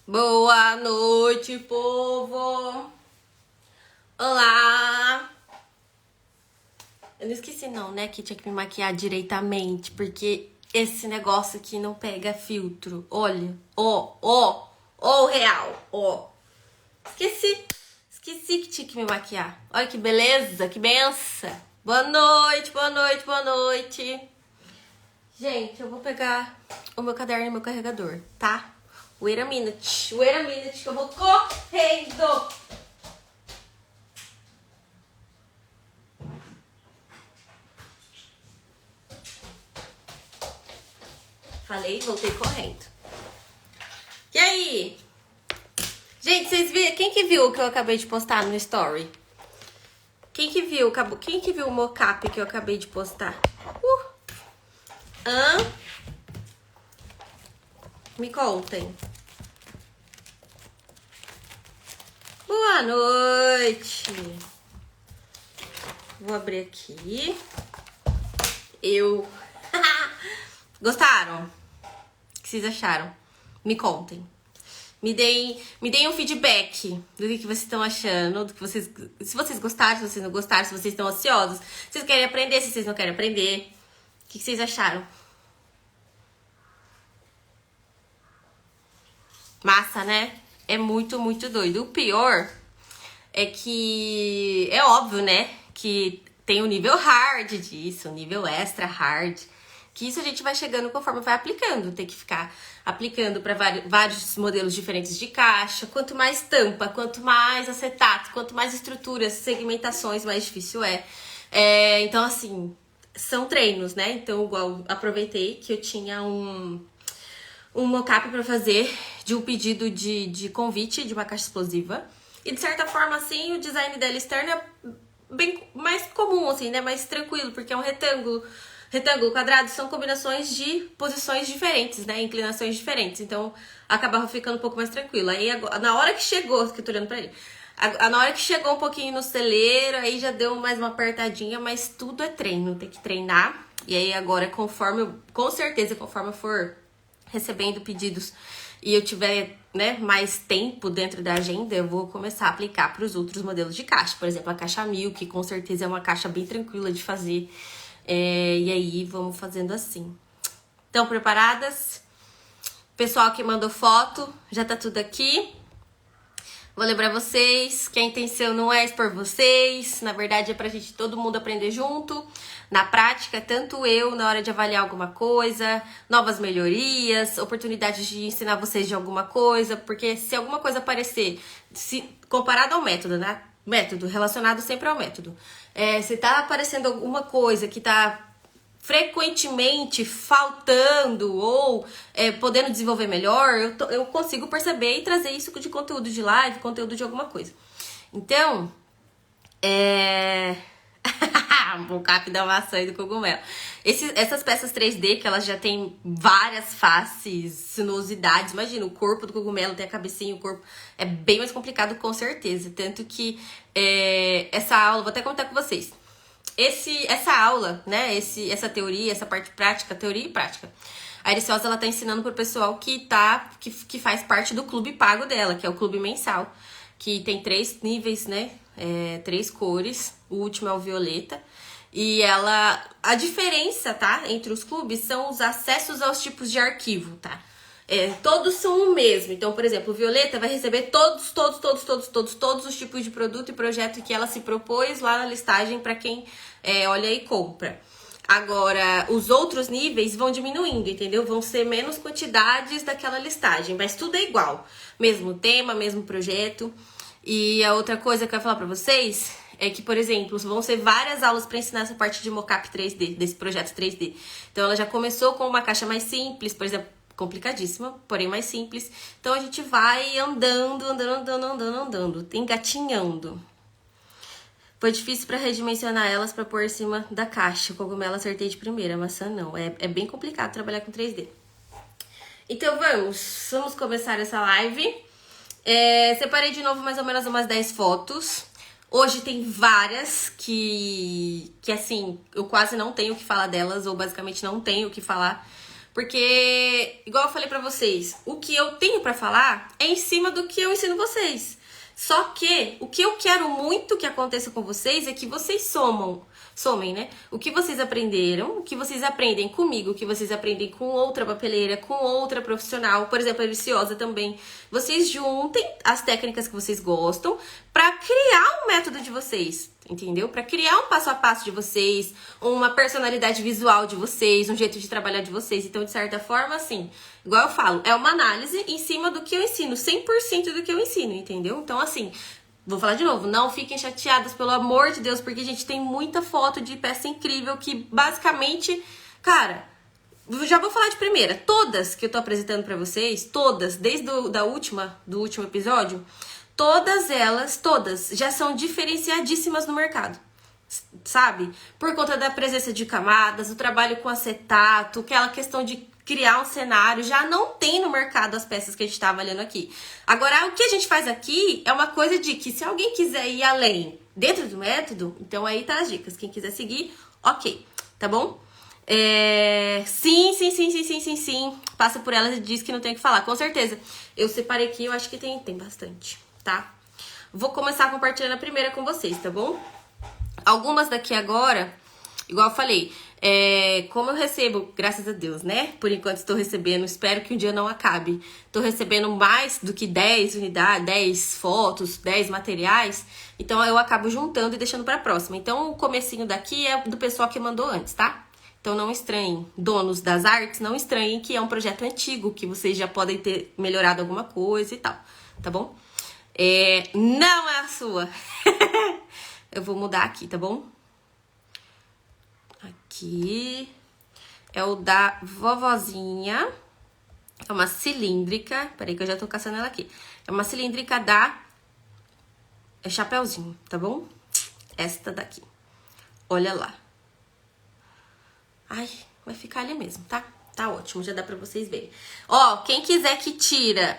Boa noite, povo! Olá! Eu não esqueci não, né, que tinha que me maquiar direitamente, porque esse negócio aqui não pega filtro. Olha, ó o real, ó. Esqueci que tinha que me maquiar. Olha que beleza, que benção. Boa noite, boa noite, boa noite. Gente, eu vou pegar o meu caderno e meu carregador, tá? Wait a minute, que eu vou correndo. Falei, voltei correndo. E aí? Gente, vocês viram? Quem que viu o que eu acabei de postar no story? Quem que viu o mocap que eu acabei de postar? Me contem. Boa noite. Vou abrir aqui. Gostaram? O que vocês acharam? Me contem. Me deem um feedback do que vocês estão achando, do que vocês, se vocês gostaram, se vocês não gostaram, se vocês estão ansiosos, se vocês querem aprender, se vocês não querem aprender. O que vocês acharam? Massa, né? É muito, muito doido. O pior é que é óbvio, né? Que tem o nível hard disso, o nível extra hard. Que isso a gente vai chegando conforme vai aplicando. Tem que ficar aplicando para vários modelos diferentes de caixa. Quanto mais tampa, quanto mais acetato, quanto mais estruturas, segmentações, mais difícil é. Então, assim, são treinos, né? Então, igual aproveitei que eu tinha um mockup para fazer de um pedido de convite de uma caixa explosiva. E de certa forma, assim, o design dela externo é bem mais comum, assim, né? Mais tranquilo, porque é um retângulo. Retângulo, quadrado, são combinações de posições diferentes, né? Inclinações diferentes. Então, acabava ficando um pouco mais tranquilo. Aí, na hora que chegou, que eu tô olhando pra ele, na hora que chegou um pouquinho no celeiro, aí já deu mais uma apertadinha, mas tudo é treino, tem que treinar. E aí, agora, com certeza, conforme eu for recebendo pedidos e eu tiver, né, mais tempo dentro da agenda, eu vou começar a aplicar para os outros modelos de caixa. Por exemplo, a caixa 1000, que com certeza é uma caixa bem tranquila de fazer. E aí, vamos fazendo assim. Estão preparadas? Pessoal que mandou foto, já tá tudo aqui. Vou lembrar vocês que a intenção não é expor vocês, na verdade é pra gente todo mundo aprender junto, na prática, tanto eu na hora de avaliar alguma coisa, novas melhorias, oportunidades de ensinar vocês de alguma coisa, porque se alguma coisa aparecer, comparado ao método, né? Método, relacionado sempre ao método. Se tá aparecendo alguma coisa que tá frequentemente faltando ou podendo desenvolver melhor, eu consigo perceber e trazer isso de conteúdo de live, conteúdo de alguma coisa. Então, o cap da maçã e do cogumelo. Essas peças 3D, que elas já têm várias faces, sinuosidades. Imagina, o corpo do cogumelo tem a cabecinha, o corpo é bem mais complicado, com certeza. Tanto que essa aula, vou até comentar com vocês. Essa aula, né, essa teoria, essa parte prática, teoria e prática, a Ericiosa, ela tá ensinando pro pessoal que faz parte do clube pago dela, que é o clube mensal, que tem 3 níveis, né, 3 cores, o último é o violeta, e a diferença, tá, entre os clubes são os acessos aos tipos de arquivo, tá? Todos são o mesmo. Então, por exemplo, o Violeta vai receber todos os tipos de produto e projeto que ela se propôs lá na listagem para quem olha e compra. Agora, os outros níveis vão diminuindo, entendeu? Vão ser menos quantidades daquela listagem, mas tudo é igual. Mesmo tema, mesmo projeto. E a outra coisa que eu ia falar para vocês é que, por exemplo, vão ser várias aulas para ensinar essa parte de mockup 3D, desse projeto 3D. Então, ela já começou com uma caixa mais simples, por exemplo, complicadíssima, porém mais simples. Então, a gente vai andando, engatinhando. Foi difícil para redimensionar elas para pôr em cima da caixa. O cogumelo acertei de primeira, a maçã não. É bem complicado trabalhar com 3D. Então, vamos começar essa live. Separei de novo mais ou menos umas 10 fotos. Hoje tem várias que assim, eu quase não tenho o que falar delas, ou basicamente não tenho o que falar, Porque, igual eu falei pra vocês, o que eu tenho pra falar é em cima do que eu ensino vocês. Só que o que eu quero muito que aconteça com vocês é que vocês somem, né? O que vocês aprenderam, o que vocês aprendem comigo, o que vocês aprendem com outra papeleira, com outra profissional, por exemplo, a Viciosa também. Vocês juntem as técnicas que vocês gostam pra criar um método de vocês, entendeu? Pra criar um passo a passo de vocês, uma personalidade visual de vocês, um jeito de trabalhar de vocês. Então, de certa forma, assim, igual eu falo, é uma análise em cima do que eu ensino, 100% do que eu ensino, entendeu? Então, assim, vou falar de novo, não fiquem chateadas, pelo amor de Deus, porque a gente tem muita foto de peça incrível que, basicamente, cara, já vou falar de primeira. Todas que eu tô apresentando pra vocês, todas, desde do último episódio, todas elas, todas, já são diferenciadíssimas no mercado, sabe? Por conta da presença de camadas, o trabalho com acetato, aquela questão de criar um cenário, já não tem no mercado as peças que a gente tá avaliando aqui. Agora, o que a gente faz aqui é uma coisa de que se alguém quiser ir além dentro do método, então aí tá as dicas. Quem quiser seguir, ok, tá bom? Sim. Passa por elas e diz que não tem o que falar, com certeza. Eu separei aqui, eu acho que tem bastante, tá? Vou começar compartilhando a primeira com vocês, tá bom? Algumas daqui agora, igual eu falei, como eu recebo, graças a Deus, né? Por enquanto estou recebendo, espero que um dia não acabe. Estou recebendo mais do que 10 unidades, 10 fotos, 10 materiais. Então eu acabo juntando e deixando para próxima. Então o comecinho daqui é do pessoal que mandou antes, tá? Então não estranhem, donos das artes, não estranhem que é um projeto antigo, que vocês já podem ter melhorado alguma coisa e tal, tá bom? Não é a sua. Eu vou mudar aqui, tá bom? Aqui é o da vovozinha. É uma cilíndrica. Peraí que eu já tô caçando ela aqui. É uma cilíndrica da Chapeuzinho, tá bom? Esta daqui. Olha lá. Ai, vai ficar ali mesmo, tá? Tá ótimo, já dá pra vocês verem. Ó, quem quiser que tira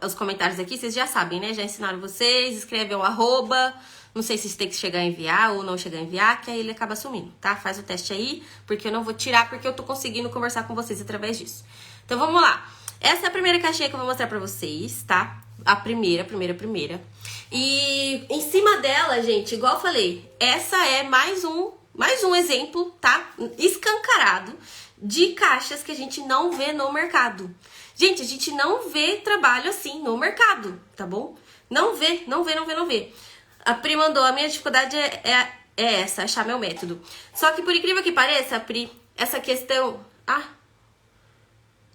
os comentários aqui, vocês já sabem, né? Já ensinaram vocês, escreve o arroba. Não sei se tem que chegar a enviar ou não chegar a enviar, que aí ele acaba sumindo, tá? Faz o teste aí, porque eu não vou tirar, porque eu tô conseguindo conversar com vocês através disso. Então, vamos lá. Essa é a primeira caixinha que eu vou mostrar pra vocês, tá? A primeira. E em cima dela, gente, igual eu falei, essa é mais um exemplo, tá? Escancarado de caixas que a gente não vê no mercado. Gente, a gente não vê trabalho assim no mercado, tá bom? Não vê. A Pri mandou, a minha dificuldade é essa, achar meu método. Só que por incrível que pareça, Pri, essa questão...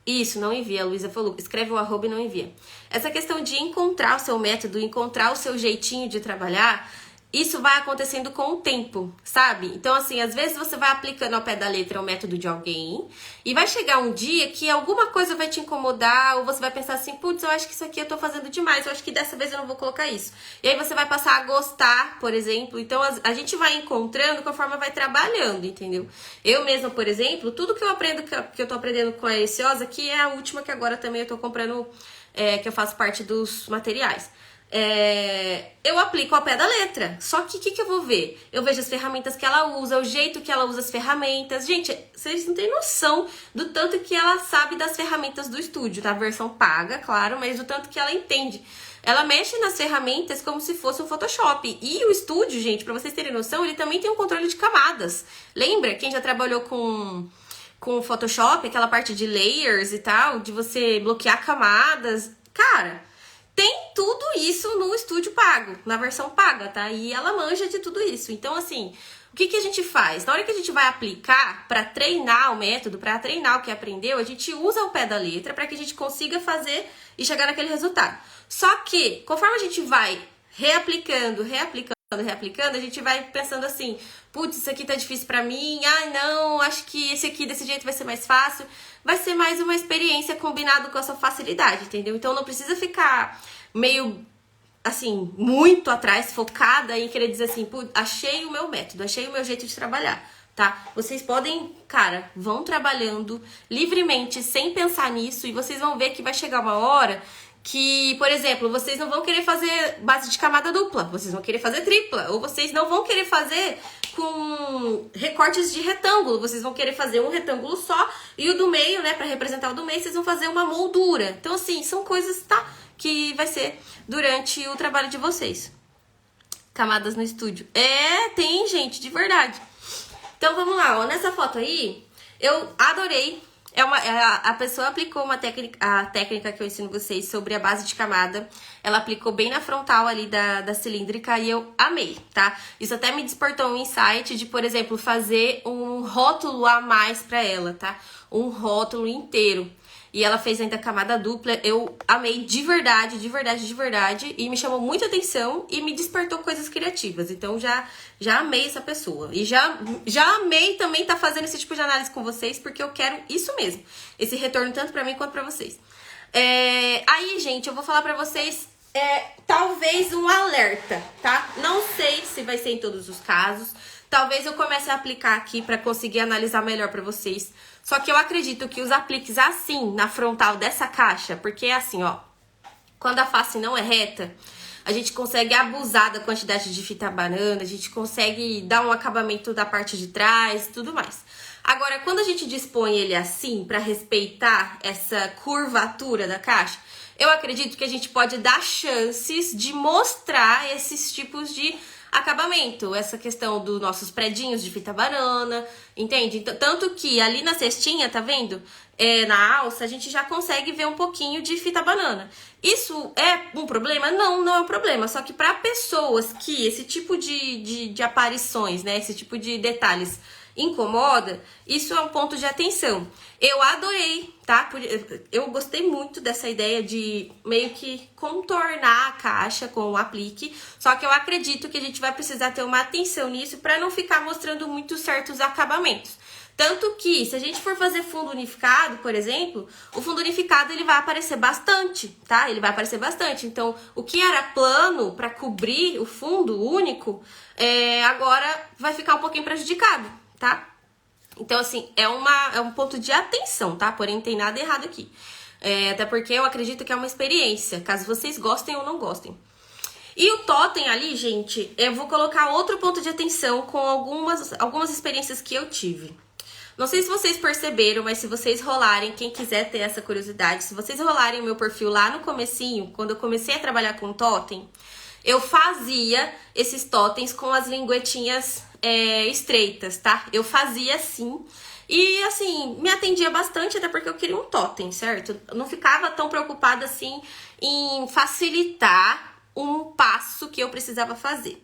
Isso, não envia, a Luísa falou. Escreve o arroba e não envia. Essa questão de encontrar o seu método, encontrar o seu jeitinho de trabalhar, isso vai acontecendo com o tempo, sabe? Então, assim, às vezes você vai aplicando ao pé da letra o método de alguém e vai chegar um dia que alguma coisa vai te incomodar ou você vai pensar assim, putz, eu acho que isso aqui eu tô fazendo demais, eu acho que dessa vez eu não vou colocar isso. E aí você vai passar a gostar, por exemplo. Então, a gente vai encontrando conforme vai trabalhando, entendeu? Eu mesma, por exemplo, tudo que eu aprendo, que eu tô aprendendo com a Eciosa, que é a última que agora também eu tô comprando, que eu faço parte dos materiais. Eu aplico ao pé da letra. Só que o que eu vou ver? Eu vejo as ferramentas que ela usa, o jeito que ela usa as ferramentas. Gente, vocês não têm noção do tanto que ela sabe das ferramentas do estúdio. Da versão paga, claro, mas do tanto que ela entende. Ela mexe nas ferramentas como se fosse um Photoshop. E o estúdio, gente, pra vocês terem noção, ele também tem um controle de camadas. Lembra? Quem já trabalhou com o Photoshop, aquela parte de layers e tal, de você bloquear camadas. Cara... tem tudo isso no estúdio pago, na versão paga, tá? E ela manja de tudo isso. Então, assim, o que a gente faz? Na hora que a gente vai aplicar para treinar o método, para treinar o que aprendeu, a gente usa o pé da letra para que a gente consiga fazer e chegar naquele resultado. Só que, conforme a gente vai reaplicando, a gente vai pensando assim, putz, isso aqui tá difícil pra mim, não, acho que esse aqui desse jeito vai ser mais fácil. Vai ser mais uma experiência combinado com a sua facilidade, entendeu? Então não precisa ficar meio, assim, muito atrás, focada em querer dizer assim, putz, achei o meu método, achei o meu jeito de trabalhar, tá? Vocês podem, cara, vão trabalhando livremente, sem pensar nisso, e vocês vão ver que vai chegar uma hora que, por exemplo, vocês não vão querer fazer base de camada dupla, vocês vão querer fazer tripla, ou vocês não vão querer fazer com recortes de retângulo, vocês vão querer fazer um retângulo só, e o do meio, né, pra representar o do meio, vocês vão fazer uma moldura. Então, assim, são coisas, tá, que vai ser durante o trabalho de vocês. Camadas no estúdio. Tem, gente, de verdade. Então, vamos lá, ó, nessa foto aí, eu adorei. A pessoa aplicou a técnica que eu ensino vocês sobre a base de camada. Ela aplicou bem na frontal ali da cilíndrica e eu amei, tá? Isso até me despertou um insight de, por exemplo, fazer um rótulo a mais pra ela, tá? Um rótulo inteiro. E ela fez ainda camada dupla. Eu amei de verdade, de verdade, de verdade. E me chamou muita atenção e me despertou coisas criativas. Então, já amei essa pessoa. E já amei também estar fazendo esse tipo de análise com vocês, porque eu quero isso mesmo. Esse retorno tanto pra mim quanto pra vocês. Aí, gente, eu vou falar pra vocês, talvez um alerta, tá? Não sei se vai ser em todos os casos. Talvez eu comece a aplicar aqui pra conseguir analisar melhor pra vocês. Só que eu acredito que os apliques assim, na frontal dessa caixa, porque é assim, ó, quando a face não é reta, a gente consegue abusar da quantidade de fita banana, a gente consegue dar um acabamento da parte de trás e tudo mais. Agora, quando a gente dispõe ele assim, para respeitar essa curvatura da caixa, eu acredito que a gente pode dar chances de mostrar esses tipos de acabamento, essa questão dos nossos predinhos de fita banana, entende? Tanto que ali na cestinha, tá vendo? Na alça, a gente já consegue ver um pouquinho de fita banana. Isso é um problema? Não, não é um problema. Só que para pessoas que esse tipo de aparições, né? Esse tipo de detalhes incomoda, isso é um ponto de atenção. Eu adorei, tá? Eu gostei muito dessa ideia de meio que contornar a caixa com o aplique, só que eu acredito que a gente vai precisar ter uma atenção nisso para não ficar mostrando muito certos acabamentos. Tanto que, se a gente for fazer fundo unificado, por exemplo, o fundo unificado ele vai aparecer bastante, tá? Ele vai aparecer bastante. Então, o que era plano para cobrir o fundo único, agora vai ficar um pouquinho prejudicado, tá? Então, assim, é um ponto de atenção, tá? Porém, não tem nada errado aqui. Até porque eu acredito que é uma experiência, caso vocês gostem ou não gostem. E o totem ali, gente, eu vou colocar outro ponto de atenção com algumas experiências que eu tive. Não sei se vocês perceberam, mas se vocês rolarem, quem quiser ter essa curiosidade, se vocês rolarem o meu perfil lá no comecinho, quando eu comecei a trabalhar com totem, eu fazia esses totens com as linguetinhas estreitas, tá? Eu fazia assim. E, assim, me atendia bastante, até porque eu queria um totem, certo? Eu não ficava tão preocupada, assim, em facilitar um passo que eu precisava fazer.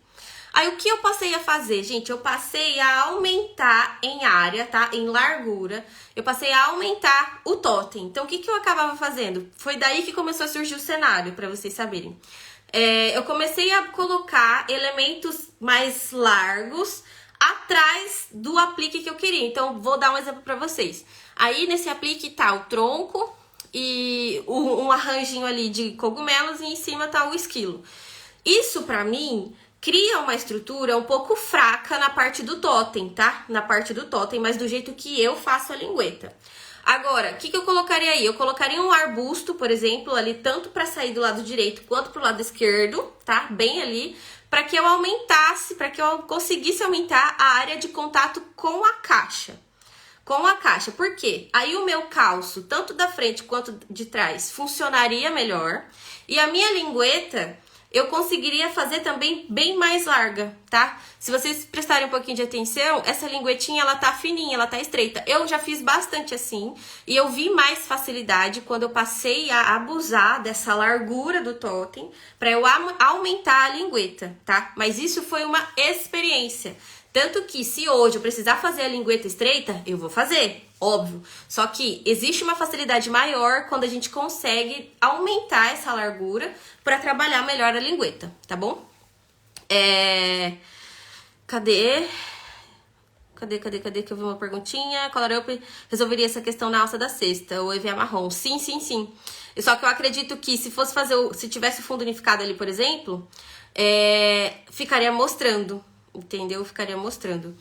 Aí, o que eu passei a fazer, gente? Eu passei a aumentar em área, tá? Em largura. Eu passei a aumentar o totem. Então, o que eu acabava fazendo? Foi daí que começou a surgir o cenário, pra vocês saberem. Eu comecei a colocar elementos mais largos atrás do aplique que eu queria. Então, vou dar um exemplo pra vocês. Aí, nesse aplique tá o tronco e um arranjinho ali de cogumelos e em cima tá o esquilo. Isso, pra mim, cria uma estrutura um pouco fraca na parte do totem, tá? Na parte do totem, mas do jeito que eu faço a lingueta. Agora, o que eu colocaria aí? Eu colocaria um arbusto, por exemplo, ali, tanto para sair do lado direito quanto pro lado esquerdo, tá? Bem ali, para que eu aumentasse, para que eu conseguisse aumentar a área de contato com a caixa. Com a caixa, por quê? Aí o meu calço, tanto da frente quanto de trás, funcionaria melhor. E a minha lingueta, eu conseguiria fazer também bem mais larga, tá? Se vocês prestarem um pouquinho de atenção, essa linguetinha, ela tá fininha, ela tá estreita. Eu já fiz bastante assim, e eu vi mais facilidade quando eu passei a abusar dessa largura do totem pra eu aumentar a lingueta, tá? Mas isso foi uma experiência. Tanto que, se hoje eu precisar fazer a lingueta estreita, eu vou fazer, óbvio. Só que existe uma facilidade maior quando a gente consegue aumentar essa largura para trabalhar melhor a lingueta, tá bom? Cadê? Que eu vi uma perguntinha. Colarup resolveria essa questão na alça da cesta, o EVA marrom. Sim. Só que eu acredito que se tivesse o fundo unificado ali, por exemplo, ficaria mostrando, entendeu? Ficaria mostrando.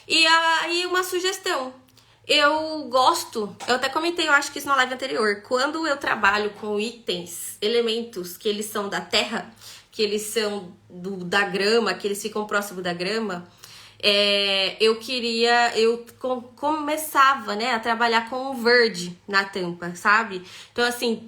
E aí, uma sugestão. Eu gosto, eu até comentei, eu acho que isso na live anterior, quando eu trabalho com itens, elementos que eles são da terra, que eles são da grama, que eles ficam próximo da grama, começava, né, a trabalhar com o verde na tampa, sabe? Então, assim,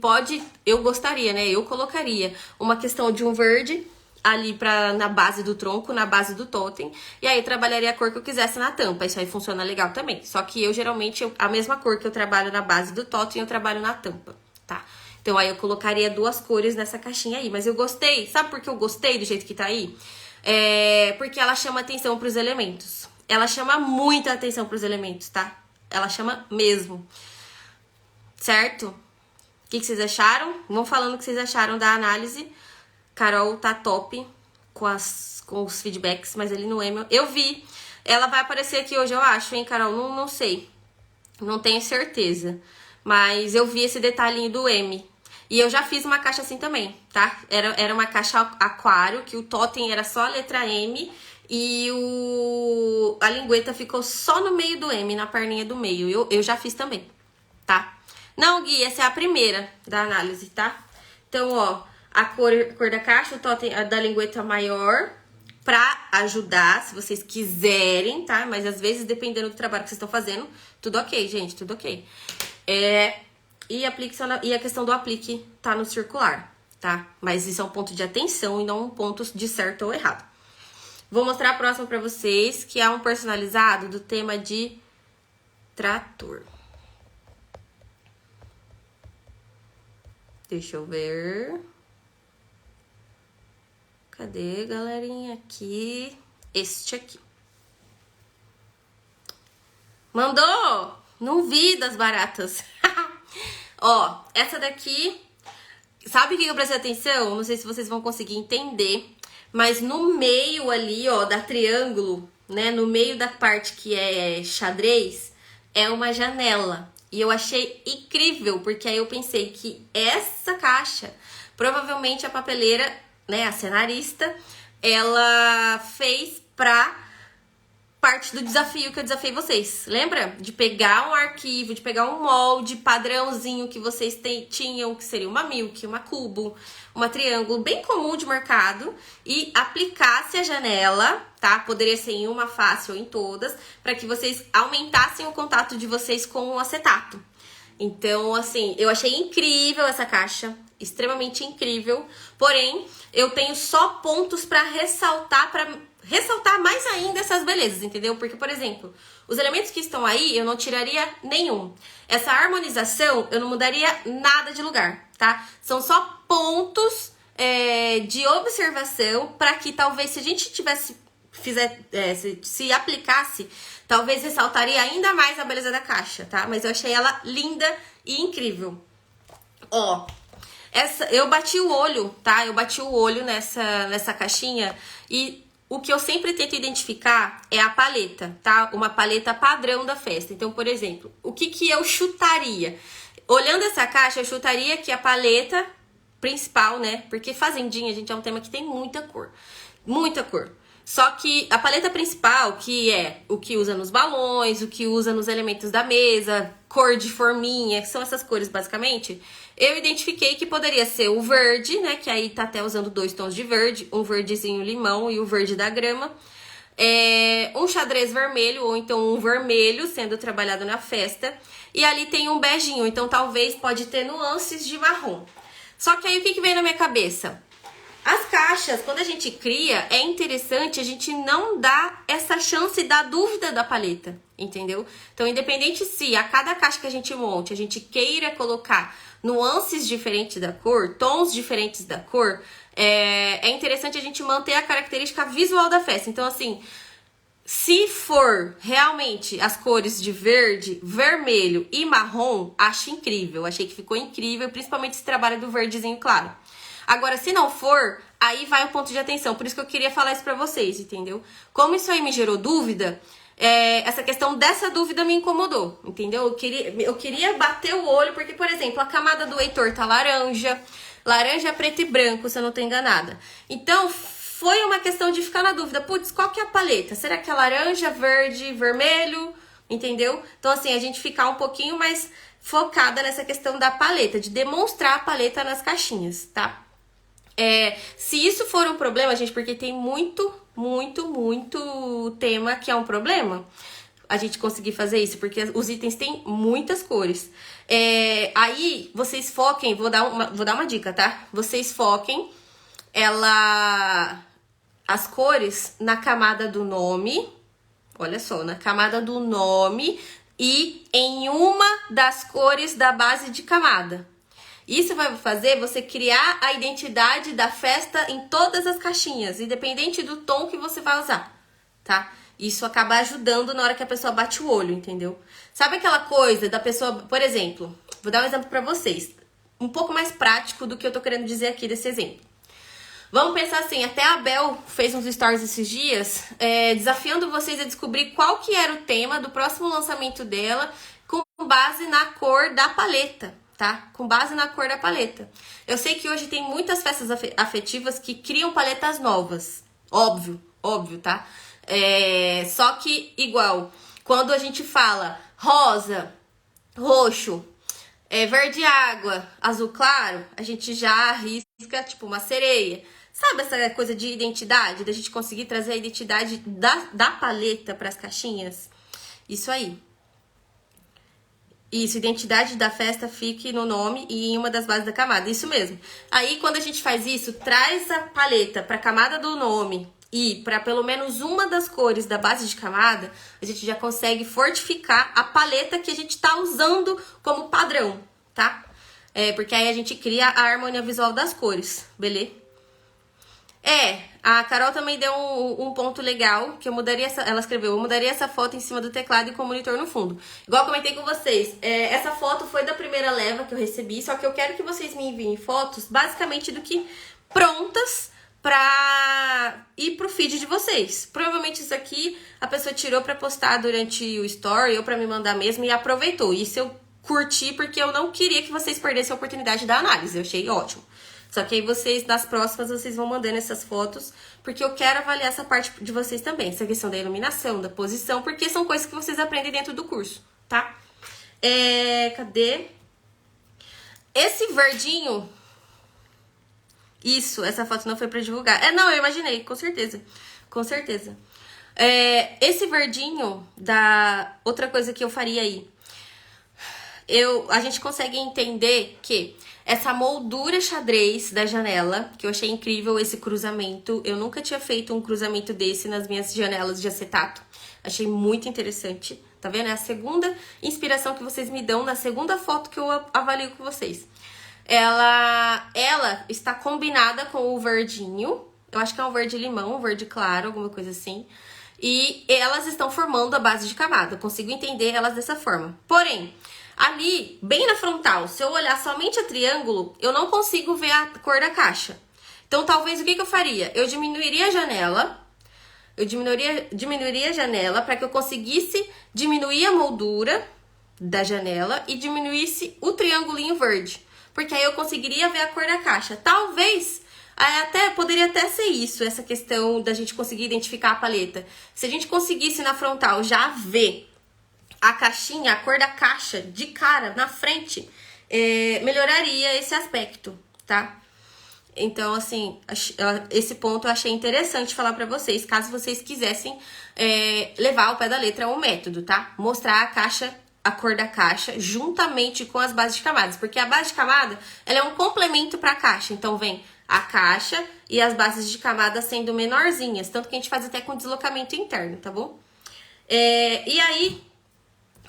eu gostaria, né, eu colocaria uma questão de um verde ali na base do tronco, na base do totem, e aí trabalharia a cor que eu quisesse na tampa. Isso aí funciona legal também. Só que eu geralmente, a mesma cor que eu trabalho na base do totem, eu trabalho na tampa, tá? Então aí eu colocaria 2 cores nessa caixinha aí. Mas eu gostei, sabe por que eu gostei do jeito que tá aí? Porque ela chama atenção pros elementos. Ela chama muita atenção pros elementos, tá? Ela chama mesmo. Certo? O que vocês acharam? Vão falando o que vocês acharam da análise. Carol tá top com os feedbacks, mas ele não é meu. Eu vi. Ela vai aparecer aqui hoje, eu acho, hein, Carol? Não sei. Não tenho certeza. Mas eu vi esse detalhinho do M. E eu já fiz uma caixa assim também, tá? Era uma caixa aquário, que o totem era só a letra M e a lingueta ficou só no meio do M, na perninha do meio. Eu já fiz também, tá? Não, Gui, essa é a primeira da análise, tá? Então, ó, a cor da caixa, o totem da lingueta maior, pra ajudar, se vocês quiserem, tá? Mas às vezes, dependendo do trabalho que vocês estão fazendo, tudo ok, gente, tudo ok. E a questão do aplique tá no circular, tá? Mas isso é um ponto de atenção e não um ponto de certo ou errado. Vou mostrar a próxima pra vocês, que é um personalizado do tema de trator. Deixa eu ver. Cadê, galerinha? Aqui. Este aqui. Mandou! Não vi das baratas. Ó, essa daqui... Sabe o que eu prestei atenção? Não sei se vocês vão conseguir entender. Mas no meio ali, ó, da triângulo, né? No meio da parte que é xadrez, é uma janela. E eu achei incrível, porque aí eu pensei que essa caixa, provavelmente a papeleira, né, a cenarista, ela fez pra parte do desafio que eu desafiei vocês. Lembra? De pegar um arquivo, de pegar um molde padrãozinho que vocês tinham, que seria uma milk, uma cubo, uma triângulo bem comum de mercado, e aplicasse a janela, tá? Poderia ser em uma face ou em todas, para que vocês aumentassem o contato de vocês com o acetato. Então, assim, eu achei incrível essa caixa, extremamente incrível, porém, eu tenho só pontos para ressaltar mais ainda essas belezas, entendeu? Porque, por exemplo, os elementos que estão aí, eu não tiraria nenhum. Essa harmonização, eu não mudaria nada de lugar, tá? São só pontos de observação para que talvez, se a gente se aplicasse, talvez ressaltaria ainda mais a beleza da caixa, tá? Mas eu achei ela linda e incrível. Ó, eu bati o olho, tá? Eu bati o olho nessa caixinha e o que eu sempre tento identificar é a paleta, tá? Uma paleta padrão da festa. Então, por exemplo, o que eu chutaria? Olhando essa caixa, eu chutaria que a paleta principal, né? Porque fazendinha, gente, é um tema que tem muita cor. Muita cor. Só que a paleta principal, que é o que usa nos balões, o que usa nos elementos da mesa, cor de forminha, que são essas cores basicamente, eu identifiquei que poderia ser o verde, né, que aí tá até usando 2 tons de verde, um verdezinho limão e o verde da grama, um xadrez vermelho ou então um vermelho sendo trabalhado na festa, e ali tem um beijinho, então talvez pode ter nuances de marrom. Só que aí o que veio na minha cabeça? As caixas, quando a gente cria, é interessante a gente não dar essa chance da dúvida da paleta, entendeu? Então, independente se a cada caixa que a gente monte, a gente queira colocar nuances diferentes da cor, tons diferentes da cor, é interessante a gente manter a característica visual da festa. Então, assim, se for realmente as cores de verde, vermelho e marrom, acho incrível. Achei que ficou incrível, principalmente esse trabalho do verdezinho claro. Agora, se não for, aí vai um ponto de atenção. Por isso que eu queria falar isso pra vocês, entendeu? Como isso aí me gerou dúvida, essa questão dessa dúvida me incomodou, entendeu? Eu queria bater o olho, porque, por exemplo, a camada do Heitor tá laranja, preto e branco, se eu não tô enganada. Então, foi uma questão de ficar na dúvida. Putz, qual que é a paleta? Será que é laranja, verde, vermelho? entendeu? Então, assim, a gente ficar um pouquinho mais focada nessa questão da paleta, de demonstrar a paleta nas caixinhas, tá? Se isso for um problema, gente, porque tem muito tema que é um problema, a gente conseguir fazer isso, porque os itens têm muitas cores. Aí, vocês foquem, vou dar uma dica, tá? Vocês foquem as cores na camada do nome, olha só, na camada do nome e em uma das cores da base de camada. Isso vai fazer você criar a identidade da festa em todas as caixinhas, independente do tom que você vai usar, tá? Isso acaba ajudando na hora que a pessoa bate o olho, entendeu? Sabe aquela coisa da pessoa, por exemplo, vou dar um exemplo pra vocês, um pouco mais prático do que eu tô querendo dizer aqui desse exemplo. Vamos pensar assim, até a Bel fez uns stories esses dias, desafiando vocês a descobrir qual que era o tema do próximo lançamento dela com base na cor da paleta, tá? Com base na cor da paleta. Eu sei que hoje tem muitas festas afetivas que criam paletas novas, óbvio, tá? Só que, igual, quando a gente fala rosa, roxo, verde água, azul claro, a gente já arrisca, tipo, uma sereia. Sabe essa coisa de identidade? Da gente conseguir trazer a identidade da paleta para as caixinhas? Isso aí. Isso, identidade da festa fique no nome e em uma das bases da camada. Isso mesmo. Aí, quando a gente faz isso, traz a paleta para a camada do nome e para pelo menos uma das cores da base de camada, a gente já consegue fortificar a paleta que a gente tá usando como padrão, tá? Porque aí a gente cria a harmonia visual das cores, beleza? A Carol também deu um ponto legal, que eu mudaria ela escreveu, eu mudaria essa foto em cima do teclado e com o monitor no fundo. Igual eu comentei com vocês, essa foto foi da primeira leva que eu recebi, só que eu quero que vocês me enviem fotos, basicamente do que prontas pra ir pro feed de vocês. Provavelmente isso aqui a pessoa tirou pra postar durante o story ou pra me mandar mesmo e aproveitou. Isso eu curti porque eu não queria que vocês perdessem a oportunidade da análise, eu achei ótimo. Só que aí vocês, nas próximas, vocês vão mandando essas fotos, porque eu quero avaliar essa parte de vocês também. Essa questão da iluminação, da posição, porque são coisas que vocês aprendem dentro do curso, tá? Cadê? Esse verdinho... Isso, essa foto não foi pra divulgar. Não, eu imaginei, com certeza. Com certeza. Esse verdinho da... Outra coisa que eu faria aí. A gente consegue entender que essa moldura xadrez da janela, que eu achei incrível esse cruzamento. Eu nunca tinha feito um cruzamento desse nas minhas janelas de acetato. Achei muito interessante. Tá vendo? É a segunda inspiração que vocês me dão na segunda foto que eu avalio com vocês. Ela está combinada com o verdinho. Eu acho que é um verde limão, um verde claro, alguma coisa assim. E elas estão formando a base de camada. Eu consigo entender elas dessa forma. Porém, ali, bem na frontal, se eu olhar somente a triângulo, eu não consigo ver a cor da caixa. Então, talvez, o que eu faria? Eu diminuiria a janela. Eu diminuiria a janela para que eu conseguisse diminuir a moldura da janela e diminuísse o triângulinho verde. Porque aí eu conseguiria ver a cor da caixa. Talvez, poderia até ser isso, essa questão da gente conseguir identificar a paleta. Se a gente conseguisse na frontal já ver a caixinha, a cor da caixa de cara, na frente, melhoraria esse aspecto, tá? Então, assim, esse ponto eu achei interessante falar pra vocês, caso vocês quisessem levar ao pé da letra o método, tá? Mostrar a caixa, a cor da caixa, juntamente com as bases de camadas, porque a base de camada, ela é um complemento pra caixa, então vem a caixa e as bases de camada sendo menorzinhas, tanto que a gente faz até com deslocamento interno, tá bom? E aí...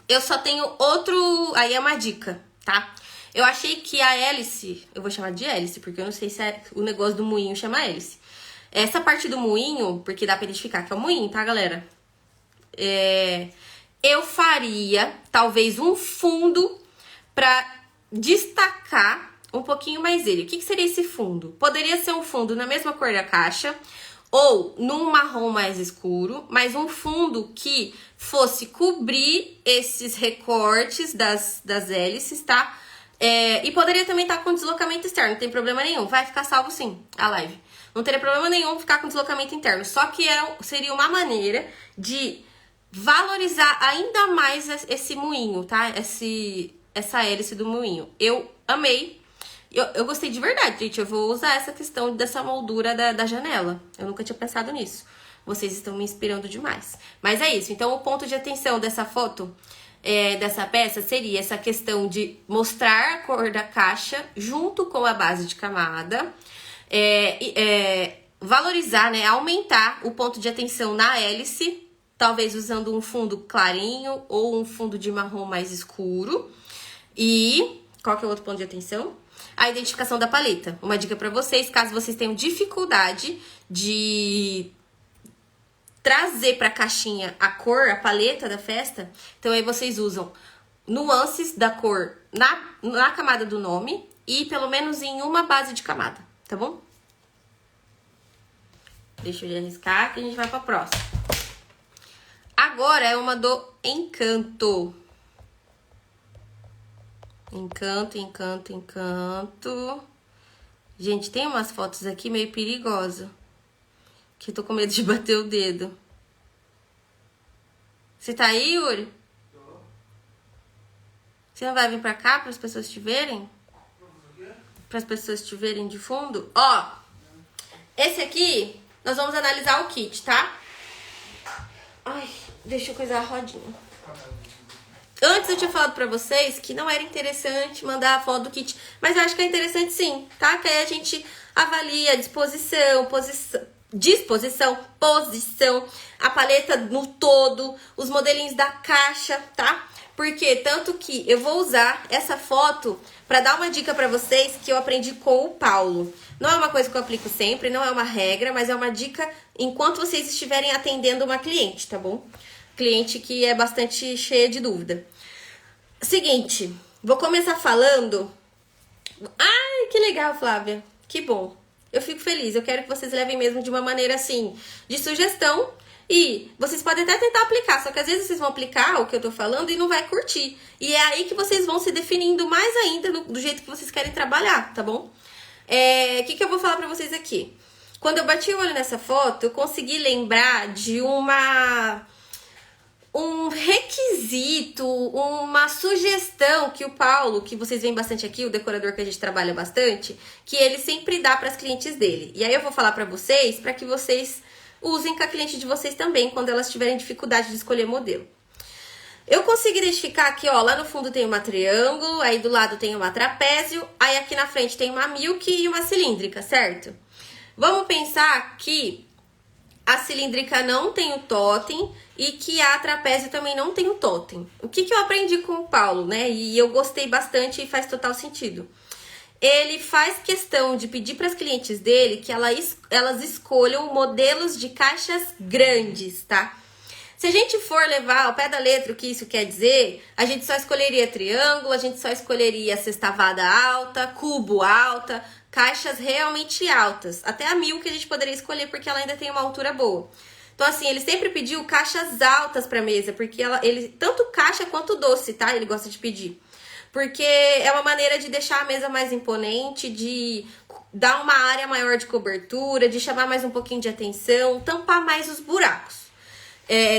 Eu só tenho outro... Aí é uma dica, tá? Eu achei que a hélice... Eu vou chamar de hélice, porque eu não sei se o negócio do moinho chama hélice. Essa parte do moinho, porque dá pra identificar que é o moinho, tá, galera? Eu faria, talvez, um fundo pra destacar um pouquinho mais ele. O que seria esse fundo? Poderia ser um fundo na mesma cor da caixa... ou num marrom mais escuro, mas um fundo que fosse cobrir esses recortes das hélices, tá? E poderia também estar com deslocamento externo, não tem problema nenhum. Vai ficar salvo sim, a live. Não teria problema nenhum ficar com deslocamento interno. Só que seria uma maneira de valorizar ainda mais esse moinho, tá? Essa hélice do moinho. Eu amei. Eu gostei de verdade, gente. Eu vou usar essa questão dessa moldura da janela. Eu nunca tinha pensado nisso. Vocês estão me inspirando demais. Mas é isso. Então, o ponto de atenção dessa foto, dessa peça, seria essa questão de mostrar a cor da caixa junto com a base de camada. Valorizar, né? Aumentar o ponto de atenção na hélice. Talvez usando um fundo clarinho ou um fundo de marrom mais escuro. E qual que é o outro ponto de atenção? A identificação da paleta. Uma dica pra vocês, caso vocês tenham dificuldade de trazer pra caixinha a cor, a paleta da festa, então aí vocês usam nuances da cor na camada do nome e pelo menos em uma base de camada, tá bom? Deixa eu arriscar que a gente vai pra próxima. Agora é uma do Encanto. Encanto, encanto, encanto. Gente, tem umas fotos aqui meio perigosas. Que eu tô com medo de bater o dedo. Você tá aí, Yuri? Tô. Você não vai vir pra cá para as pessoas te verem? Para as pessoas te verem de fundo? Ó, esse aqui, nós vamos analisar o kit, tá? Ai, deixa eu coisar a rodinha. Antes eu tinha falado pra vocês que não era interessante mandar a foto do kit, mas eu acho que é interessante sim, tá? Que aí a gente avalia a disposição, posição, a paleta no todo, os modelinhos da caixa, tá? Porque tanto que eu vou usar essa foto pra dar uma dica pra vocês que eu aprendi com o Paulo. Não é uma coisa que eu aplico sempre, não é uma regra, mas é uma dica enquanto vocês estiverem atendendo uma cliente, tá bom? Cliente que é bastante cheia de dúvida. Seguinte, vou começar falando... Ai, que legal, Flávia. Que bom. Eu fico feliz. Eu quero que vocês levem mesmo de uma maneira, assim, de sugestão. E vocês podem até tentar aplicar, só que às vezes vocês vão aplicar o que eu tô falando e não vai curtir. E é aí que vocês vão se definindo mais ainda do jeito que vocês querem trabalhar, tá bom? O que eu vou falar pra vocês aqui? Quando eu bati o olho nessa foto, eu consegui lembrar de um requisito, uma sugestão que o Paulo, que vocês veem bastante aqui, o decorador que a gente trabalha bastante, que ele sempre dá para as clientes dele. E aí eu vou falar para vocês, para que vocês usem com a cliente de vocês também, quando elas tiverem dificuldade de escolher modelo. Eu consigo identificar aqui, ó, lá no fundo tem uma triângulo, aí do lado tem uma trapézio, aí aqui na frente tem uma milk e uma cilíndrica, certo? Vamos pensar que a cilíndrica não tem o totem e que a trapézio também não tem o totem. O que eu aprendi com o Paulo, né? E eu gostei bastante e faz total sentido. Ele faz questão de pedir para as clientes dele que elas escolham modelos de caixas grandes, tá? Se a gente for levar ao pé da letra o que isso quer dizer, a gente só escolheria triângulo, a gente só escolheria sextavada alta, cubo alta, caixas realmente altas. Até a 1000 que a gente poderia escolher porque ela ainda tem uma altura boa. Então, assim, ele sempre pediu caixas altas pra mesa, porque ele tanto caixa quanto doce, tá? Ele gosta de pedir. Porque é uma maneira de deixar a mesa mais imponente, de dar uma área maior de cobertura, de chamar mais um pouquinho de atenção, tampar mais os buracos.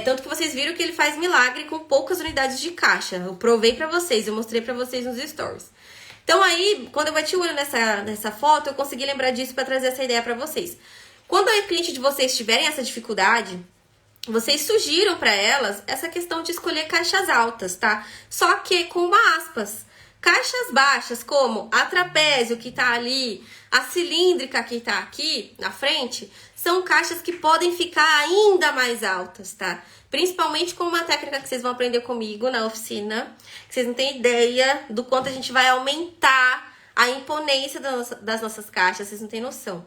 Tanto que vocês viram que ele faz milagre com poucas unidades de caixa. Eu provei pra vocês, eu mostrei pra vocês nos stories. Então aí, quando eu bati o olho nessa foto, eu consegui lembrar disso pra trazer essa ideia pra vocês. Quando a cliente de vocês tiverem essa dificuldade, vocês sugiram pra elas essa questão de escolher caixas altas, tá? Só que com uma aspas. Caixas baixas, como a trapézio que tá ali, a cilíndrica que tá aqui na frente, são caixas que podem ficar ainda mais altas, tá? Principalmente com uma técnica que vocês vão aprender comigo na oficina, que vocês não têm ideia do quanto a gente vai aumentar a imponência das nossas caixas, vocês não têm noção.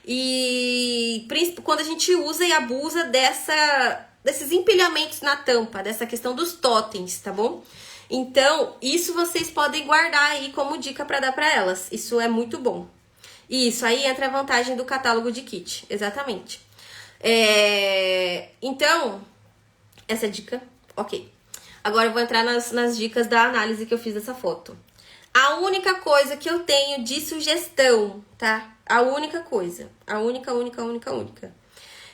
E quando a gente usa e abusa desses empilhamentos na tampa, dessa questão dos totens, tá bom? Então, isso vocês podem guardar aí como dica para dar para elas. Isso é muito bom. E isso aí entra a vantagem do catálogo de kit, exatamente. Então, essa dica, ok. Agora eu vou entrar nas dicas da análise que eu fiz dessa foto. A única coisa que eu tenho de sugestão, tá? A única coisa. A única.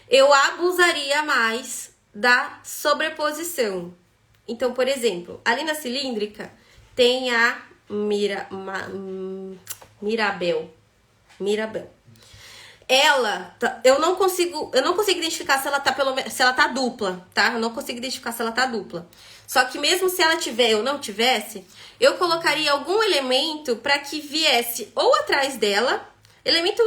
Eu abusaria mais da sobreposição. Então, por exemplo, ali na cilíndrica tem a Mirabel. Ela, eu não consigo identificar se ela tá dupla, tá? Eu não consigo identificar se ela tá dupla. Só que mesmo se ela tiver ou não tivesse, eu colocaria algum elemento para que viesse ou atrás dela, elemento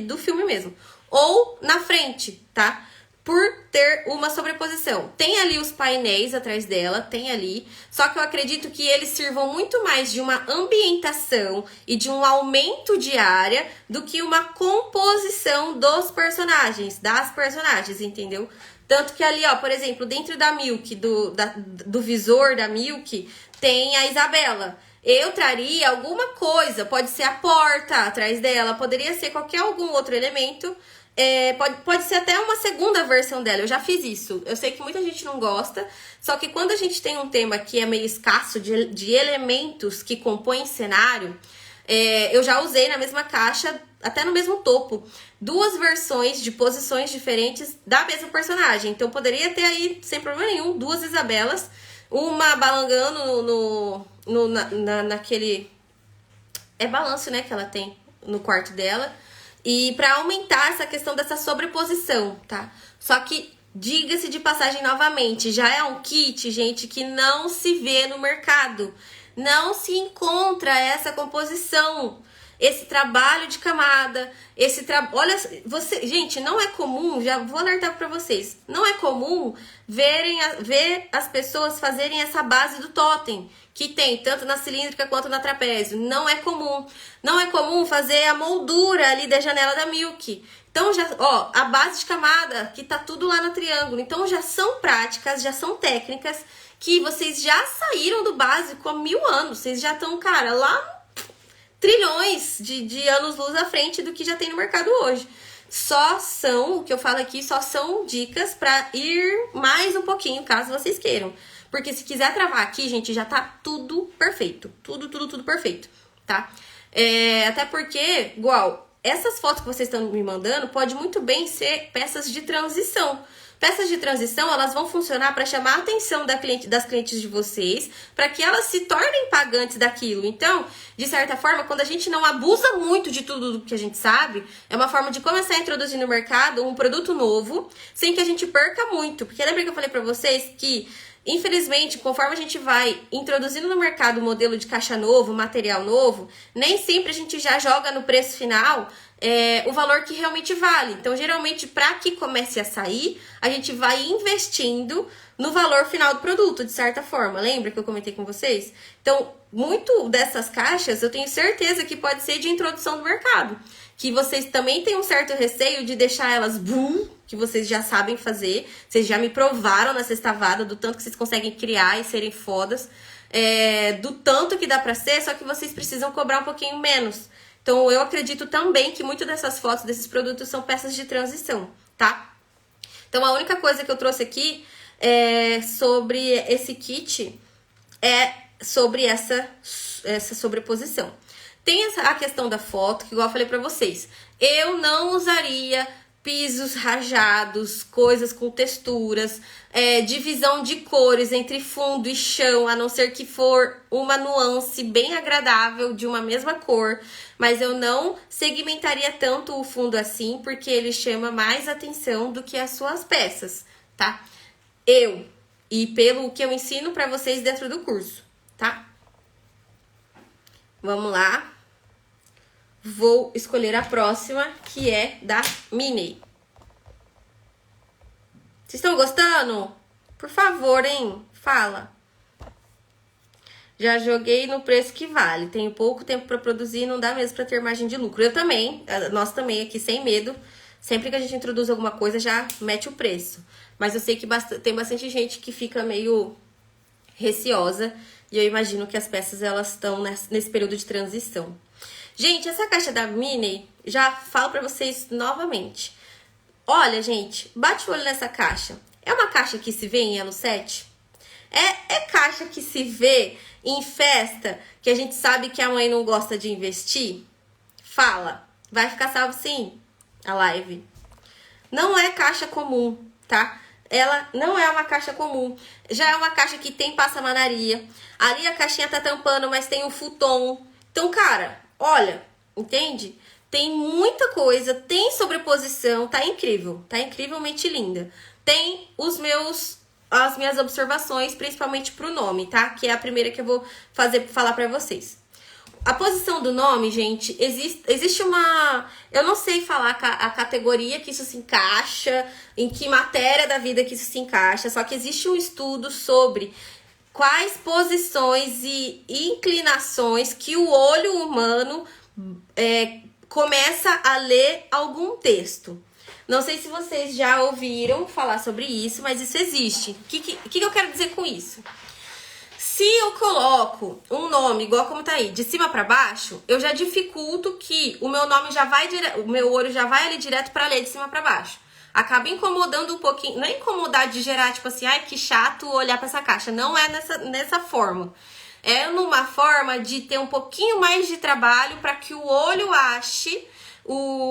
do filme mesmo, ou na frente, tá? Por ter uma sobreposição. Tem ali os painéis atrás dela, tem ali. Só que eu acredito que eles sirvam muito mais de uma ambientação e de um aumento de área do que uma composição dos personagens, das personagens, entendeu? Tanto que ali, ó, por exemplo, dentro da Milk, do visor da Milk, tem a Isabela. Eu traria alguma coisa, pode ser a porta atrás dela, poderia ser algum outro elemento. Pode ser até uma segunda versão dela, eu já fiz isso. Eu sei que muita gente não gosta, só que quando a gente tem um tema que é meio escasso de elementos que compõem cenário, eu já usei na mesma caixa, até no mesmo topo, duas versões de posições diferentes da mesma personagem. Então poderia ter aí, sem problema nenhum, duas Isabelas, uma balangando naquele... É balanço, né, que ela tem no quarto dela. E para aumentar essa questão dessa sobreposição, tá? Só que, diga-se de passagem novamente, já é um kit, gente, que não se vê no mercado. Não se encontra essa composição, esse trabalho de camada, olha, gente, não é comum, já vou alertar para vocês, não é comum ver as pessoas fazerem essa base do totem, que tem tanto na cilíndrica quanto na trapézio. Não é comum. Não é comum fazer a moldura ali da janela da Milk. Então, a base de camada, que tá tudo lá no triângulo. Então, já são práticas, já são técnicas que vocês já saíram do básico há 1000 anos. Vocês já estão, cara, lá trilhões de anos-luz à frente do que já tem no mercado hoje. O que eu falo aqui, só são dicas para ir mais um pouquinho, caso vocês queiram. Porque se quiser travar aqui, gente, já tá tudo perfeito. Tudo perfeito, tá? Até porque, igual, essas fotos que vocês estão me mandando, pode muito bem ser peças de transição. Peças de transição, elas vão funcionar para chamar a atenção das clientes de vocês, para que elas se tornem pagantes daquilo. Então, de certa forma, quando a gente não abusa muito de tudo que a gente sabe, é uma forma de começar a introduzir no mercado um produto novo, sem que a gente perca muito. Porque lembra que eu falei para vocês que, infelizmente, conforme a gente vai introduzindo no mercado um modelo de caixa novo, material novo, nem sempre a gente já joga no preço final o valor que realmente vale. Então, geralmente, para que comece a sair, a gente vai investindo no valor final do produto, de certa forma. Lembra que eu comentei com vocês? Então, muito dessas caixas, eu tenho certeza que pode ser de introdução do mercado. Que vocês também têm um certo receio de deixar elas boom, que vocês já sabem fazer. Vocês já me provaram na sextavada do tanto que vocês conseguem criar e serem fodas. Do tanto que dá pra ser, só que vocês precisam cobrar um pouquinho menos. Então, eu acredito também que muitas dessas fotos, desses produtos, são peças de transição, tá? Então, a única coisa que eu trouxe aqui sobre esse kit é sobre essa sobreposição. Tem a questão da foto, que igual eu falei pra vocês. Eu não usaria pisos rajados, coisas com texturas, divisão de cores entre fundo e chão, a não ser que for uma nuance bem agradável de uma mesma cor. Mas eu não segmentaria tanto o fundo assim, porque ele chama mais atenção do que as suas peças, tá? E pelo que eu ensino pra vocês dentro do curso, tá? Vamos lá. Vou escolher a próxima, que é da Minnie. Vocês estão gostando? Por favor, hein? Fala. Já joguei no preço que vale. Tenho pouco tempo para produzir e não dá mesmo para ter margem de lucro. Eu também, nós também aqui, sem medo. Sempre que a gente introduz alguma coisa, já mete o preço. Mas eu sei que tem bastante gente que fica meio receosa. E eu imagino que as peças, elas estão nesse período de transição. Gente, essa caixa da Minnie, já falo pra vocês novamente. Olha, gente, bate o olho nessa caixa. É uma caixa que se vê em Elo 7? É caixa que se vê em festa, que a gente sabe que a mãe não gosta de investir? Fala, vai ficar salvo sim a live. Não é caixa comum, tá? ela não é uma caixa comum. Já é uma caixa que tem passamanaria. Ali a caixinha tá tampando, mas tem o futon. Então, cara, olha, entende? Tem muita coisa, tem sobreposição, tá incrível. Tá incrivelmente linda. Tem as minhas observações, principalmente pro nome, tá? Que é a primeira que eu vou falar pra vocês. A posição do nome, gente, existe uma... Eu não sei falar a categoria que isso se encaixa, em que matéria da vida que isso se encaixa, só que existe um estudo sobre quais posições e inclinações que o olho humano começa a ler algum texto. Não sei se vocês já ouviram falar sobre isso, mas isso existe. O que eu quero dizer com isso? Se eu coloco um nome igual como tá aí, de cima para baixo, eu já dificulto que o meu nome o meu olho já vai ali direto para ler de cima para baixo. Acaba incomodando um pouquinho, não é incomodar de gerar tipo assim, ai que chato olhar para essa caixa, não é nessa forma. É numa forma de ter um pouquinho mais de trabalho para que o olho ache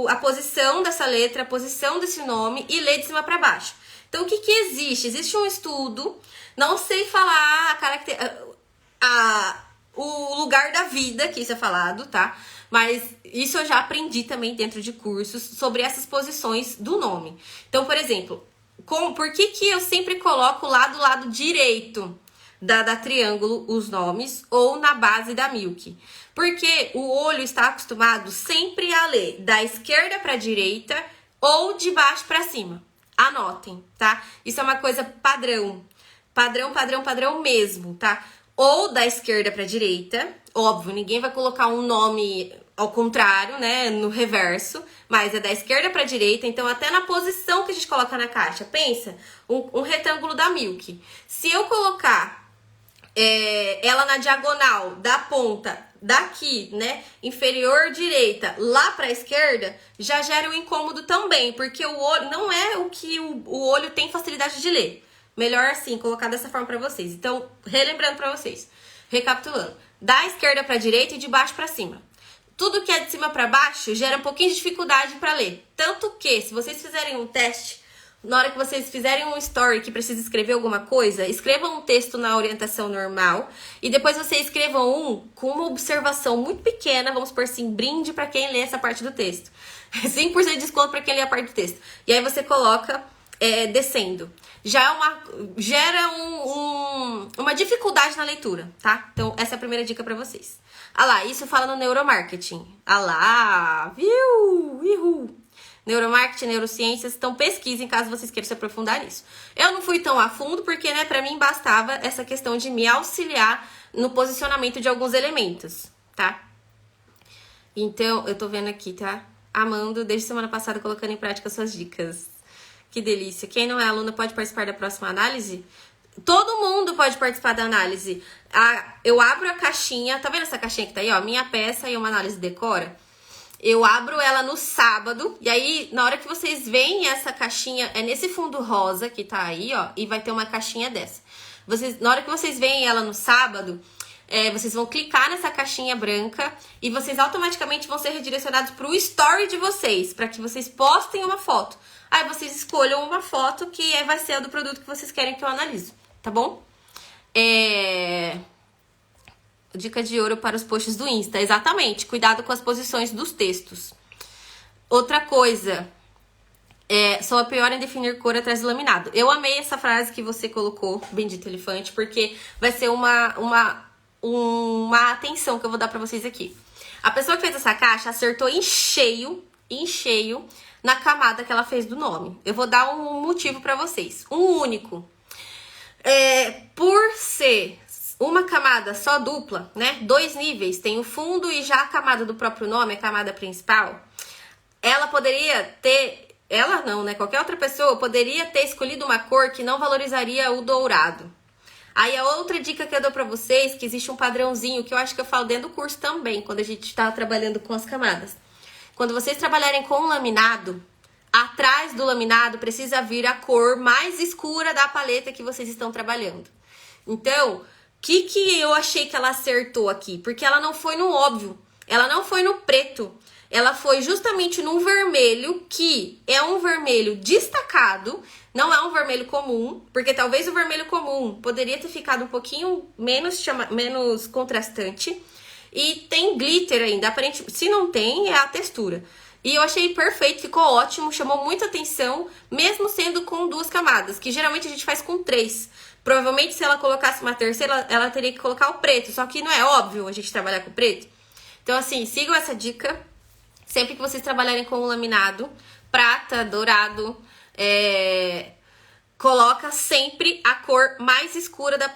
a posição dessa letra, a posição desse nome e lê de cima para baixo. Então o que existe? Existe um estudo. Não sei falar o lugar da vida que isso é falado, tá? Mas isso eu já aprendi também dentro de cursos sobre essas posições do nome. Então, por exemplo, por que eu sempre coloco lá do lado direito da triângulo os nomes ou na base da Milk? Porque o olho está acostumado sempre a ler da esquerda para a direita ou de baixo para cima. Anotem, tá? Isso é uma coisa padrão. Padrão mesmo, tá? Ou da esquerda pra direita, óbvio, ninguém vai colocar um nome ao contrário, né, no reverso, mas é da esquerda pra direita, então até na posição que a gente coloca na caixa, pensa, um retângulo da Milk. Se eu colocar ela na diagonal da ponta daqui, né, inferior direita, lá pra esquerda, já gera um incômodo também, porque o olho não é o que o olho tem facilidade de ler. Melhor assim, colocar dessa forma pra vocês. Então, relembrando pra vocês, recapitulando, da esquerda pra direita e de baixo pra cima. Tudo que é de cima pra baixo gera um pouquinho de dificuldade pra ler. Tanto que, se vocês fizerem um teste, na hora que vocês fizerem um story que precisa escrever alguma coisa, escrevam um texto na orientação normal e depois vocês escrevam um com uma observação muito pequena, vamos por assim, brinde pra quem lê essa parte do texto. 5% de desconto pra quem lê a parte do texto. E aí você coloca descendo. Gera uma dificuldade na leitura, tá? Então, essa é a primeira dica pra vocês. Ah lá, isso fala no neuromarketing. Ah lá, viu? Uhul. Neuromarketing, neurociências, então pesquisem caso vocês queiram se aprofundar nisso. Eu não fui tão a fundo porque, né, pra mim bastava essa questão de me auxiliar no posicionamento de alguns elementos, tá? Então, eu tô vendo aqui, tá? Amando, desde semana passada, colocando em prática suas dicas. Que delícia. Quem não é aluna pode participar da próxima análise? Todo mundo pode participar da análise. Eu abro a caixinha, tá vendo essa caixinha que tá aí, ó? Minha peça e uma análise decora. Eu abro ela no sábado, e aí, na hora que vocês veem essa caixinha, é nesse fundo rosa que tá aí, ó, e vai ter uma caixinha dessa. Na hora que vocês veem ela no sábado, vocês vão clicar nessa caixinha branca e vocês automaticamente vão ser redirecionados pro story de vocês, para que vocês postem uma foto. Aí vocês escolham uma foto que vai ser a do produto que vocês querem que eu analiso, tá bom? Dica de ouro para os posts do Insta, exatamente, cuidado com as posições dos textos. Outra coisa, sou a pior em definir cor atrás do laminado. Eu amei essa frase que você colocou, bendito elefante, porque vai ser uma atenção que eu vou dar pra vocês aqui. A pessoa que fez essa caixa acertou em cheio na camada que ela fez do nome. Eu vou dar um motivo pra vocês, um único. Por ser uma camada só dupla, né? 2 níveis, tem o fundo e já a camada do próprio nome, a camada principal. Ela poderia ter, ela não, né? Qualquer outra pessoa poderia ter escolhido uma cor que não valorizaria o dourado. Aí a outra dica que eu dou pra vocês, que existe um padrãozinho, que eu acho que eu falo dentro do curso também, quando a gente tá trabalhando com as camadas. Quando vocês trabalharem com laminado, atrás do laminado precisa vir a cor mais escura da paleta que vocês estão trabalhando. Então, o que eu achei que ela acertou aqui? Porque ela não foi no óbvio, ela não foi no preto, ela foi justamente num vermelho que é um vermelho destacado, não é um vermelho comum, porque talvez o vermelho comum poderia ter ficado um pouquinho menos contrastante. E tem glitter ainda, aparentemente, se não tem, é a textura. E eu achei perfeito, ficou ótimo, chamou muita atenção, mesmo sendo com 2 camadas, que geralmente a gente faz com 3. Provavelmente, se ela colocasse uma terceira, ela teria que colocar o preto, só que não é óbvio a gente trabalhar com preto. Então, assim, sigam essa dica. Sempre que vocês trabalharem com o laminado, prata, dourado, coloca sempre a cor mais escura da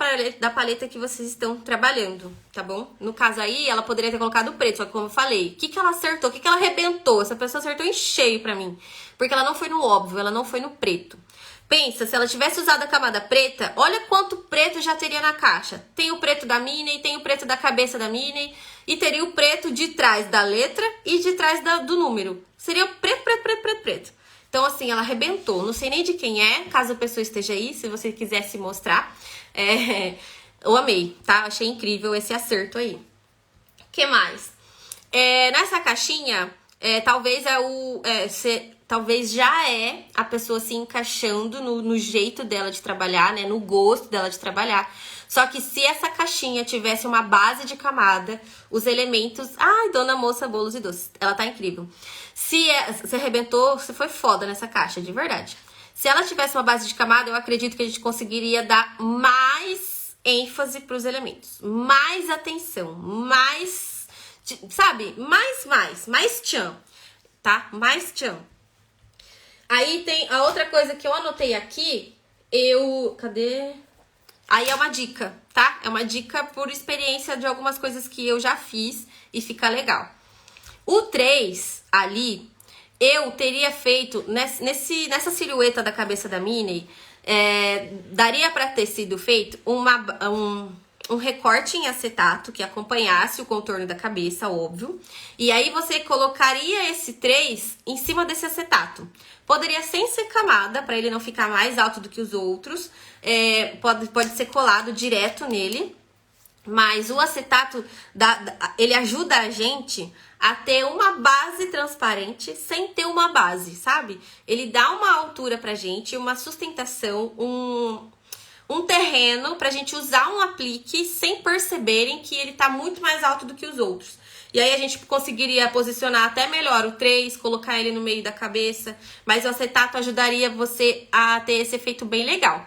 paleta que vocês estão trabalhando, tá bom? No caso aí, ela poderia ter colocado preto, só que como eu falei, o que ela acertou? O que ela arrebentou? Essa pessoa acertou em cheio pra mim. Porque ela não foi no óbvio, ela não foi no preto. Pensa, se ela tivesse usado a camada preta, olha quanto preto já teria na caixa. Tem o preto da Minnie, tem o preto da cabeça da Minnie, e teria o preto de trás da letra e de trás do número. Seria preto, preto, preto, preto, preto. Então, assim, ela arrebentou. Não sei nem de quem é, caso a pessoa esteja aí, se você quiser se mostrar. Eu amei, tá? Achei incrível esse acerto aí. O que mais? Nessa caixinha, talvez já é a pessoa se encaixando no jeito dela de trabalhar, né? No gosto dela de trabalhar. Só que se essa caixinha tivesse uma base de camada, os elementos... Ai, Dona Moça Bolos e Doces, ela tá incrível. Você arrebentou, você foi foda nessa caixa, de verdade. Se ela tivesse uma base de camada, eu acredito que a gente conseguiria dar mais ênfase pros elementos. Mais atenção, mais... Sabe? Mais tchan, tá? Mais tchan. Aí tem a outra coisa que eu anotei aqui, cadê? Aí é uma dica, tá? É uma dica por experiência de algumas coisas que eu já fiz e fica legal. O 3 ali, eu teria feito, nessa silhueta da cabeça da Minnie, daria pra ter sido feito um recorte em acetato que acompanhasse o contorno da cabeça, óbvio. E aí você colocaria esse 3 em cima desse acetato. Poderia sem ser camada, para ele não ficar mais alto do que os outros. Pode ser colado direto nele. Mas o acetato, ele ajuda a gente a ter uma base transparente sem ter uma base, sabe? Ele dá uma altura pra gente, uma sustentação, um terreno pra gente usar um aplique sem perceberem que ele tá muito mais alto do que os outros. E aí a gente conseguiria posicionar até melhor o 3, colocar ele no meio da cabeça, mas o acetato ajudaria você a ter esse efeito bem legal.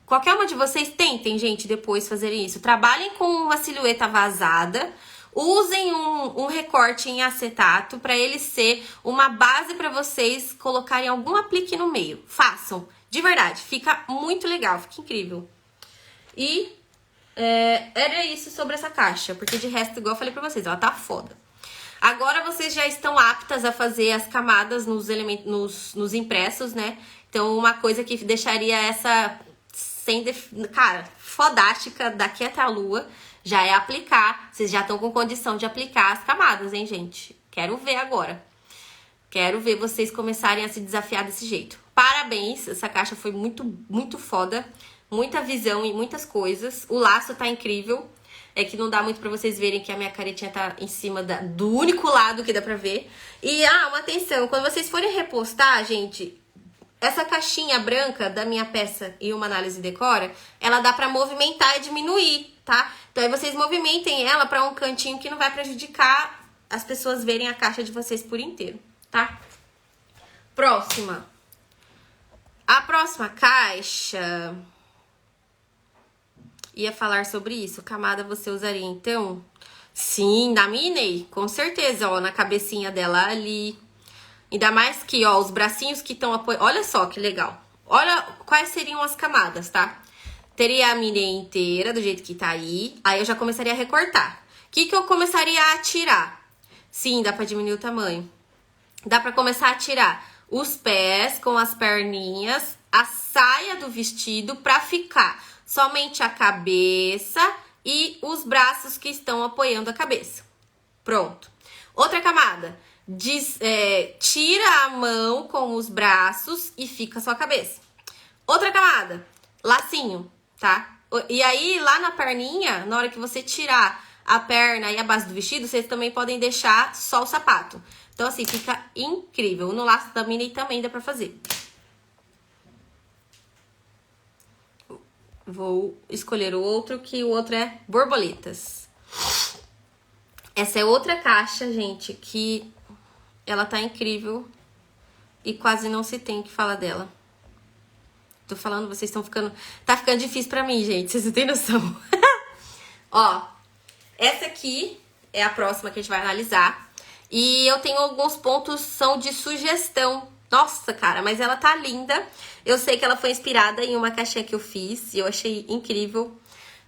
Qualquer uma de vocês tentem, gente, depois fazerem isso. Trabalhem com uma silhueta vazada, usem um recorte em acetato para ele ser uma base para vocês colocarem algum aplique no meio. Façam, de verdade, fica muito legal, fica incrível. E era isso sobre essa caixa, porque de resto, igual eu falei pra vocês, ela tá foda. Agora vocês já estão aptas a fazer as camadas nos impressos, né? Então, uma coisa que deixaria essa... Cara, fodástica daqui até a lua, já é aplicar. Vocês já estão com condição de aplicar as camadas, hein, gente? Quero ver agora. Quero ver vocês começarem a se desafiar desse jeito. Parabéns, essa caixa foi muito, muito foda. Muita visão em muitas coisas. O laço tá incrível. É que não dá muito pra vocês verem que a minha caretinha tá em cima do único lado que dá pra ver. E, uma atenção, quando vocês forem repostar, gente... Essa caixinha branca da minha peça e uma análise decora, ela dá pra movimentar e diminuir, tá? Então aí vocês movimentem ela pra um cantinho que não vai prejudicar as pessoas verem a caixa de vocês por inteiro, tá? Próxima. A próxima caixa... Ia falar sobre isso. Camada você usaria, então? Sim, da Minnie, com certeza, ó, na cabecinha dela ali... Ainda mais que, ó, os bracinhos que estão apoiando... Olha só que legal. Olha quais seriam as camadas, tá? Teria a Minnie inteira, do jeito que tá aí. Aí eu já começaria a recortar. O que eu começaria a tirar? Sim, dá pra diminuir o tamanho. Dá pra começar a tirar os pés com as perninhas, a saia do vestido pra ficar somente a cabeça e os braços que estão apoiando a cabeça. Pronto. Outra camada. Tira a mão com os braços e fica só a cabeça. Outra camada, lacinho, tá? E aí, lá na perninha, na hora que você tirar a perna e a base do vestido, vocês também podem deixar só o sapato. Então, assim, fica incrível. No laço da Minnie também dá pra fazer. Vou escolher o outro, que o outro é borboletas. Essa é outra caixa, gente, que ela tá incrível e quase não se tem que falar dela. Tô falando, vocês estão ficando... Tá ficando difícil pra mim, gente, vocês não têm noção. Ó, essa aqui é a próxima que a gente vai analisar. E eu tenho alguns pontos, são de sugestão. Nossa, cara, mas ela tá linda. Eu sei que ela foi inspirada em uma caixinha que eu fiz e eu achei incrível.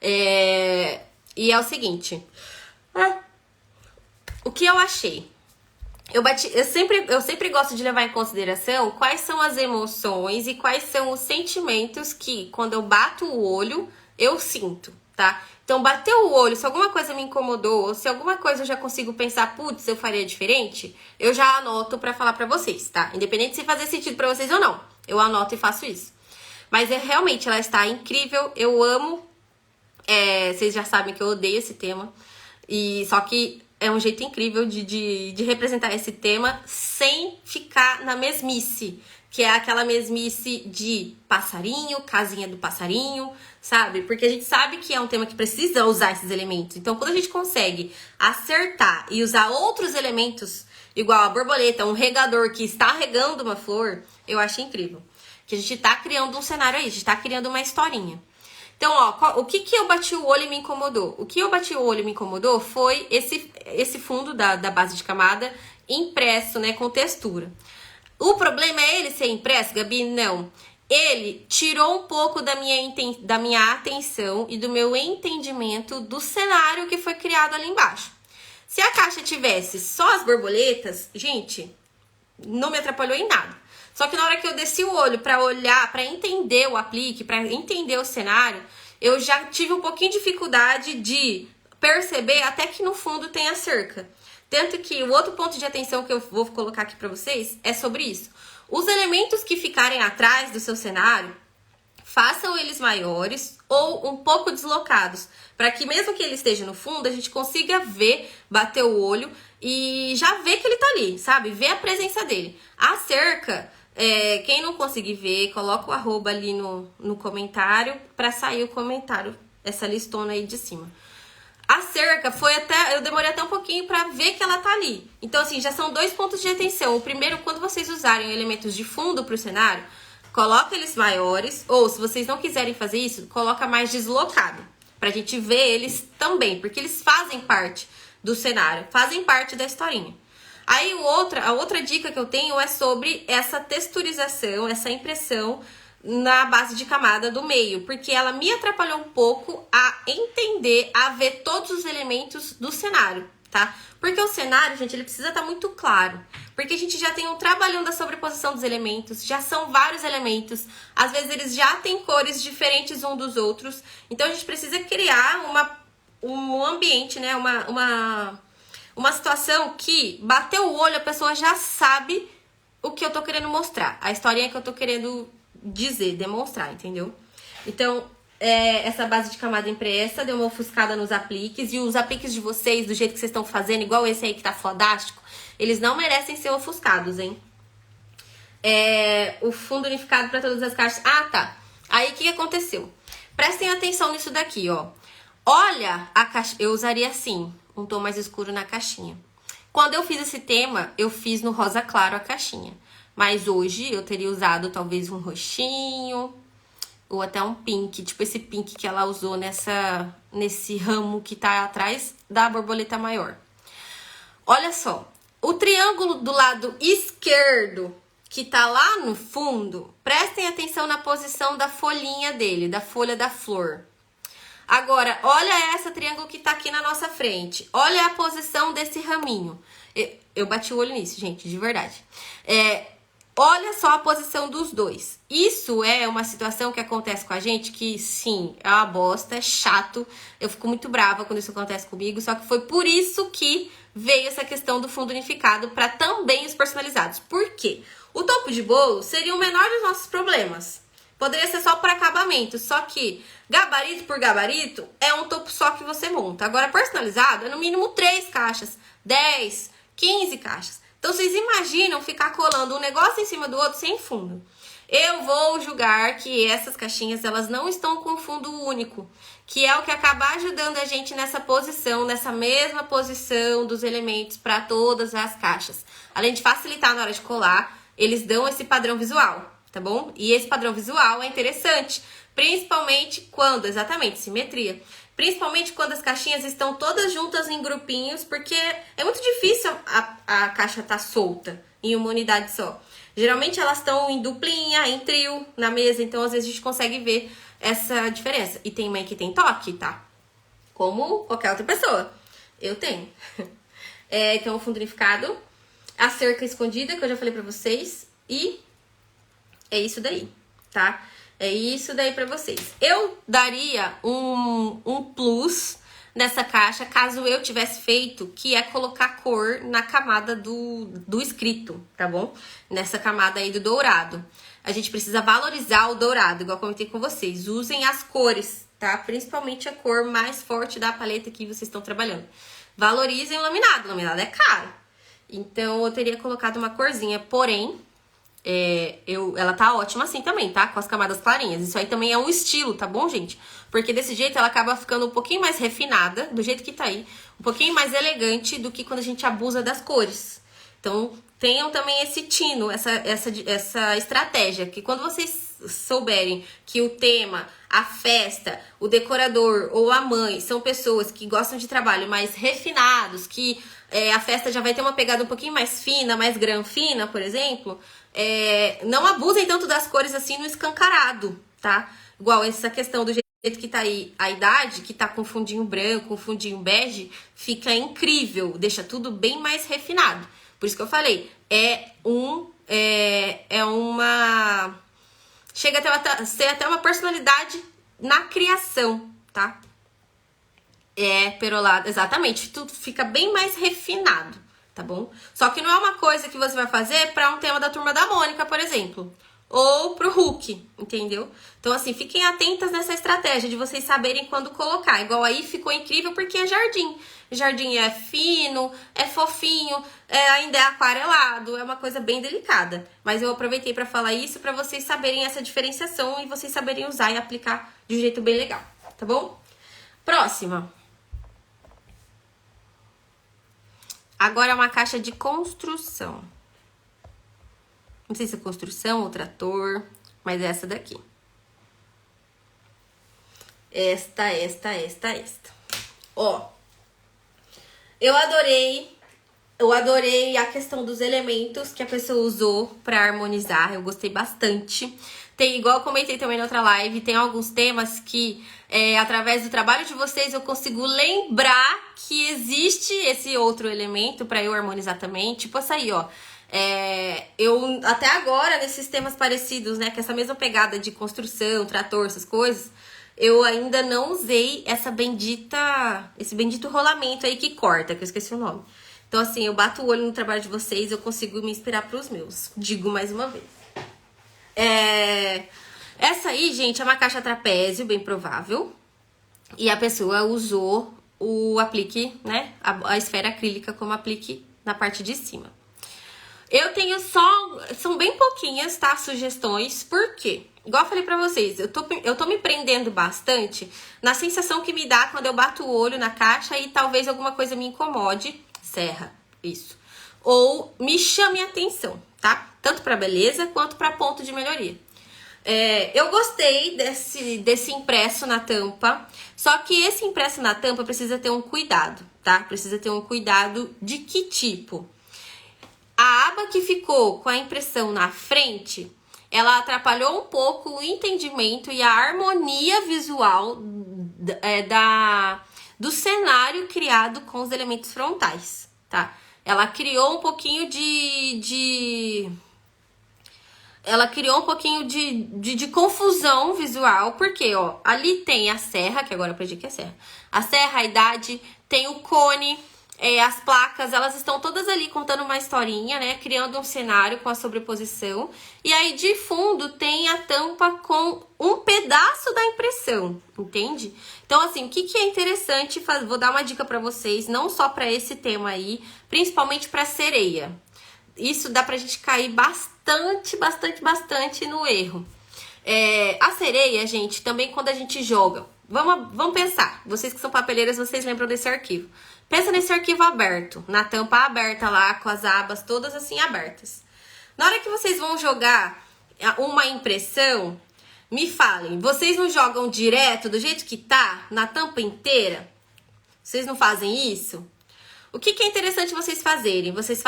E é o seguinte... O que eu achei? Eu sempre gosto de levar em consideração quais são as emoções e quais são os sentimentos que, quando eu bato o olho, eu sinto, tá? Então, bateu o olho, se alguma coisa me incomodou, ou se alguma coisa eu já consigo pensar, putz, eu faria diferente, eu já anoto pra falar pra vocês, tá? Independente se fazer sentido pra vocês ou não, eu anoto e faço isso. Mas realmente, ela está incrível, eu amo. Vocês já sabem que eu odeio esse tema, só que é um jeito incrível de representar esse tema sem ficar na mesmice, que é aquela mesmice de passarinho, casinha do passarinho, sabe? Porque a gente sabe que é um tema que precisa usar esses elementos. Então, quando a gente consegue acertar e usar outros elementos, igual a borboleta, um regador que está regando uma flor, eu acho incrível. Que a gente tá criando um cenário aí, a gente tá criando uma historinha. Então, ó, o que eu bati o olho e me incomodou? O que eu bati o olho e me incomodou foi esse fundo da base de camada impresso, né, com textura. O problema é ele ser impresso, Gabi? Não. Ele tirou um pouco da minha atenção e do meu entendimento do cenário que foi criado ali embaixo. Se a caixa tivesse só as borboletas, gente, não me atrapalhou em nada. Só que na hora que eu desci o olho pra olhar, pra entender o aplique, pra entender o cenário, eu já tive um pouquinho de dificuldade de perceber até que no fundo tem a cerca. Tanto que o outro ponto de atenção que eu vou colocar aqui pra vocês é sobre isso. Os elementos que ficarem atrás do seu cenário, façam eles maiores ou um pouco deslocados, para que mesmo que ele esteja no fundo, a gente consiga ver, bater o olho e já ver que ele tá ali, sabe? Ver a presença dele. A cerca... quem não conseguir ver, coloca o arroba ali no comentário para sair o comentário, essa listona aí de cima. A cerca foi eu demorei até um pouquinho para ver que ela tá ali. Então, assim, já são 2 pontos de atenção. O primeiro, quando vocês usarem elementos de fundo pro cenário, coloca eles maiores, ou se vocês não quiserem fazer isso, coloca mais deslocado, pra gente ver eles também, porque eles fazem parte do cenário, fazem parte da historinha. Aí a outra dica que eu tenho é sobre essa texturização, essa impressão na base de camada do meio, porque ela me atrapalhou um pouco a entender, a ver todos os elementos do cenário, tá? Porque o cenário, gente, ele precisa estar muito claro, porque a gente já tem um trabalhando da sobreposição dos elementos, já são vários elementos, às vezes eles já têm cores diferentes um dos outros, então a gente precisa criar um ambiente, né, uma situação que bateu o olho, a pessoa já sabe o que eu tô querendo mostrar. A historinha que eu tô querendo dizer, demonstrar, entendeu? Então, essa base de camada impressa deu uma ofuscada nos apliques. E os apliques de vocês, do jeito que vocês estão fazendo, igual esse aí que tá fodástico, eles não merecem ser ofuscados, hein? O fundo unificado para todas as caixas. Ah, tá. Aí, o que aconteceu? Prestem atenção nisso daqui, ó. Olha a caixa. Eu usaria assim, um tom mais escuro na caixinha. Quando eu fiz esse tema, eu fiz no rosa claro a caixinha. Mas hoje eu teria usado talvez um roxinho ou até um pink, tipo esse pink que ela usou nesse ramo que tá atrás da borboleta maior. Olha só, o triângulo do lado esquerdo que tá lá no fundo, prestem atenção na posição da folhinha dele, da folha da flor. Agora, olha essa triângulo que tá aqui na nossa frente. Olha a posição desse raminho. Eu bati o olho nisso, gente, de verdade. Olha só a posição dos dois. Isso é uma situação que acontece com a gente que, sim, é uma bosta, é chato. Eu fico muito brava quando isso acontece comigo. Só que foi por isso que veio essa questão do fundo unificado para também os personalizados. Por quê? O topo de bolo seria o menor dos nossos problemas. Poderia ser só por acabamento, só que gabarito por gabarito é um topo só que você monta. Agora, personalizado é no mínimo 3 caixas, 10, 15 caixas. Então, vocês imaginam ficar colando um negócio em cima do outro sem fundo. Eu vou julgar que essas caixinhas, elas não estão com fundo único, que é o que acaba ajudando a gente nessa posição, nessa mesma posição dos elementos para todas as caixas. Além de facilitar na hora de colar, eles dão esse padrão visual, tá bom? E esse padrão visual é interessante, principalmente quando, exatamente, simetria. Principalmente quando as caixinhas estão todas juntas em grupinhos, porque é muito difícil a caixa estar solta em uma unidade só. Geralmente elas estão em duplinha, em trio, na mesa, então às vezes a gente consegue ver essa diferença. E tem mãe que tem toque, tá? Como qualquer outra pessoa. Eu tenho. Então o fundo unificado, a cerca escondida, que eu já falei pra vocês, e é isso daí, tá? É isso daí pra vocês. Eu daria um plus nessa caixa, caso eu tivesse feito, que é colocar cor na camada do escrito, tá bom? Nessa camada aí do dourado. A gente precisa valorizar o dourado, igual eu comentei com vocês. Usem as cores, tá? Principalmente a cor mais forte da paleta que vocês estão trabalhando. Valorizem o laminado. O laminado é caro. Então, eu teria colocado uma corzinha, porém... ela tá ótima assim também, tá? Com as camadas clarinhas. Isso aí também é um estilo, tá bom, gente? Porque desse jeito ela acaba ficando um pouquinho mais refinada, do jeito que tá aí. Um pouquinho mais elegante do que quando a gente abusa das cores. Então, tenham também esse tino, essa estratégia. Que quando vocês souberem que o tema, a festa, o decorador ou a mãe são pessoas que gostam de trabalho mais refinados, que a festa já vai ter uma pegada um pouquinho mais fina, mais granfina, por exemplo... não abusem tanto das cores assim no escancarado, tá? Igual essa questão do jeito que tá aí a idade, que tá com fundinho branco, com fundinho bege, fica incrível, deixa tudo bem mais refinado. Por isso que eu falei, chega a ser até uma personalidade na criação, tá? Perolado, exatamente, tudo fica bem mais refinado. Tá bom? Só que não é uma coisa que você vai fazer pra um tema da Turma da Mônica, por exemplo. Ou pro Hulk, entendeu? Então, assim, fiquem atentas nessa estratégia de vocês saberem quando colocar. Igual aí ficou incrível porque é jardim. Jardim é fino, é fofinho, ainda é aquarelado, é uma coisa bem delicada. Mas eu aproveitei pra falar isso pra vocês saberem essa diferenciação e vocês saberem usar e aplicar de um jeito bem legal, tá bom? Próxima. Agora é uma caixa de construção. Não sei se é construção ou trator, mas é essa daqui. Esta. Ó, eu adorei a questão dos elementos que a pessoa usou pra harmonizar. Eu gostei bastante. Tem, igual eu comentei também na outra live, tem alguns temas que, através do trabalho de vocês, eu consigo lembrar que existe esse outro elemento pra eu harmonizar também. Tipo essa aí, ó. Eu, até agora, nesses temas parecidos, né, com essa mesma pegada de construção, trator, essas coisas, eu ainda não usei esse bendito rolamento aí que corta, que eu esqueci o nome. Então, assim, eu bato o olho no trabalho de vocês, eu consigo me inspirar pros meus. Digo mais uma vez. Essa aí, gente, é uma caixa trapézio, bem provável. E a pessoa usou o aplique, né? A esfera acrílica como aplique na parte de cima. Eu tenho são bem pouquinhas, tá? Sugestões. Por quê? Igual eu falei pra vocês, eu tô me prendendo bastante na sensação que me dá quando eu bato o olho na caixa e talvez alguma coisa me incomode. Serra, isso. Ou me chame a atenção, tá? Tanto pra beleza quanto pra ponto de melhoria. Eu gostei desse impresso na tampa, só que esse impresso na tampa precisa ter um cuidado, tá? Precisa ter um cuidado de que tipo? A aba que ficou com a impressão na frente, ela atrapalhou um pouco o entendimento e a harmonia visual do cenário criado com os elementos frontais, tá? Ela criou um pouquinho ela criou um pouquinho de confusão visual, porque, ó, ali tem a serra, que agora eu aprendi que é serra. A serra, a idade, tem o cone, as placas, elas estão todas ali contando uma historinha, né? Criando um cenário com a sobreposição. E aí, de fundo, tem a tampa com um pedaço da impressão, entende? Então, assim, o que é interessante fazer? Vou dar uma dica pra vocês, não só pra esse tema aí, principalmente pra sereia. isso dá pra gente cair bastante no erro. A sereia, gente, também quando a gente joga, vamos pensar, vocês que são papeleiras, vocês lembram desse arquivo. Pensa nesse arquivo aberto, na tampa aberta lá, com as abas todas assim abertas. Na hora que vocês vão jogar uma impressão, me falem, vocês não jogam direto do jeito que tá, na tampa inteira? Vocês não fazem isso? O que é interessante vocês fazerem? Vocês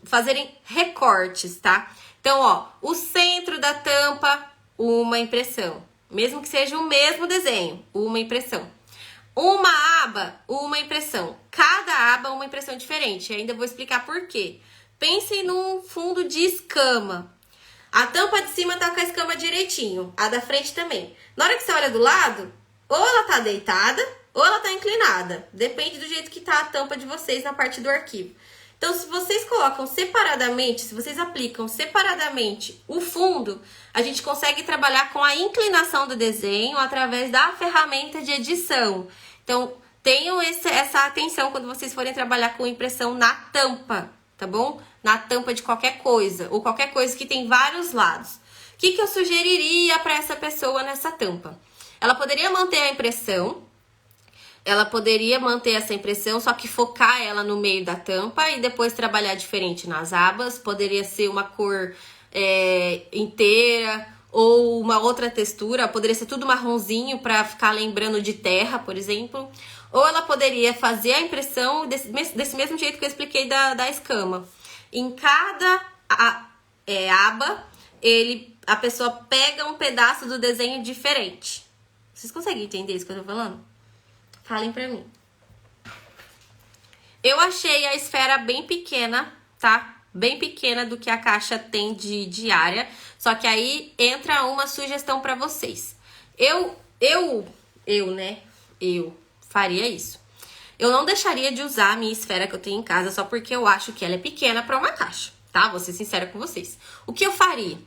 fazerem recortes, tá? Então, ó, o centro da tampa, uma impressão. Mesmo que seja o mesmo desenho, uma impressão. Uma aba, uma impressão. Cada aba, uma impressão diferente. Ainda vou explicar por quê. Pensem num fundo de escama. A tampa de cima tá com a escama direitinho, a da frente também. Na hora que você olha do lado, ou ela tá deitada, ou ela tá inclinada. Depende do jeito que tá a tampa de vocês na parte do arquivo. Então, se vocês colocam separadamente, se vocês aplicam separadamente o fundo, a gente consegue trabalhar com a inclinação do desenho através da ferramenta de edição. Então, tenham essa atenção quando vocês forem trabalhar com impressão na tampa, tá bom? Na tampa de qualquer coisa, ou qualquer coisa que tem vários lados. O que eu sugeriria para essa pessoa nessa tampa? Ela poderia manter a impressão. Ela poderia manter essa impressão, só que focar ela no meio da tampa e depois trabalhar diferente nas abas. Poderia ser uma cor inteira ou uma outra textura. Poderia ser tudo marronzinho para ficar lembrando de terra, por exemplo. Ou ela poderia fazer a impressão desse mesmo jeito que eu expliquei da escama. Em cada aba, a pessoa pega um pedaço do desenho diferente. Vocês conseguem entender isso que eu tô falando? Falem pra mim. Eu achei a esfera bem pequena, tá? Bem pequena do que a caixa tem de área. Só que aí entra uma sugestão pra vocês. Eu faria isso. Eu não deixaria de usar a minha esfera que eu tenho em casa só porque eu acho que ela é pequena pra uma caixa, tá? Vou ser sincera com vocês. O que eu faria?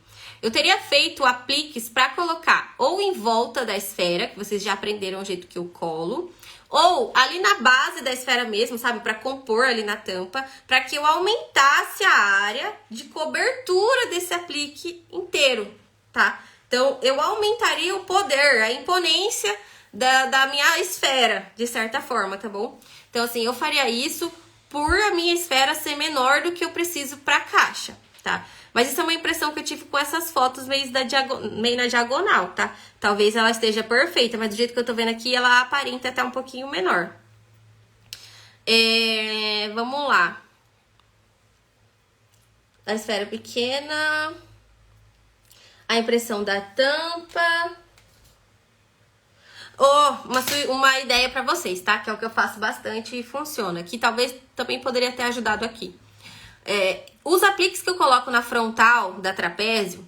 Eu teria feito apliques pra colocar ou em volta da esfera, que vocês já aprenderam o jeito que eu colo, ou ali na base da esfera mesmo, sabe? Pra compor ali na tampa, pra que eu aumentasse a área de cobertura desse aplique inteiro, tá? Então, eu aumentaria o poder, a imponência da minha esfera, de certa forma, tá bom? Então, assim, eu faria isso por a minha esfera ser menor do que eu preciso pra caixa, tá? Mas isso é uma impressão que eu tive com essas fotos meio na diagonal, tá? Talvez ela esteja perfeita, mas do jeito que eu tô vendo aqui, ela aparenta até um pouquinho menor. Vamos lá. A esfera pequena. A impressão da tampa. Uma ideia pra vocês, tá? Que é o que eu faço bastante e funciona. Que talvez também poderia ter ajudado aqui. Os apliques que eu coloco na frontal da trapézio,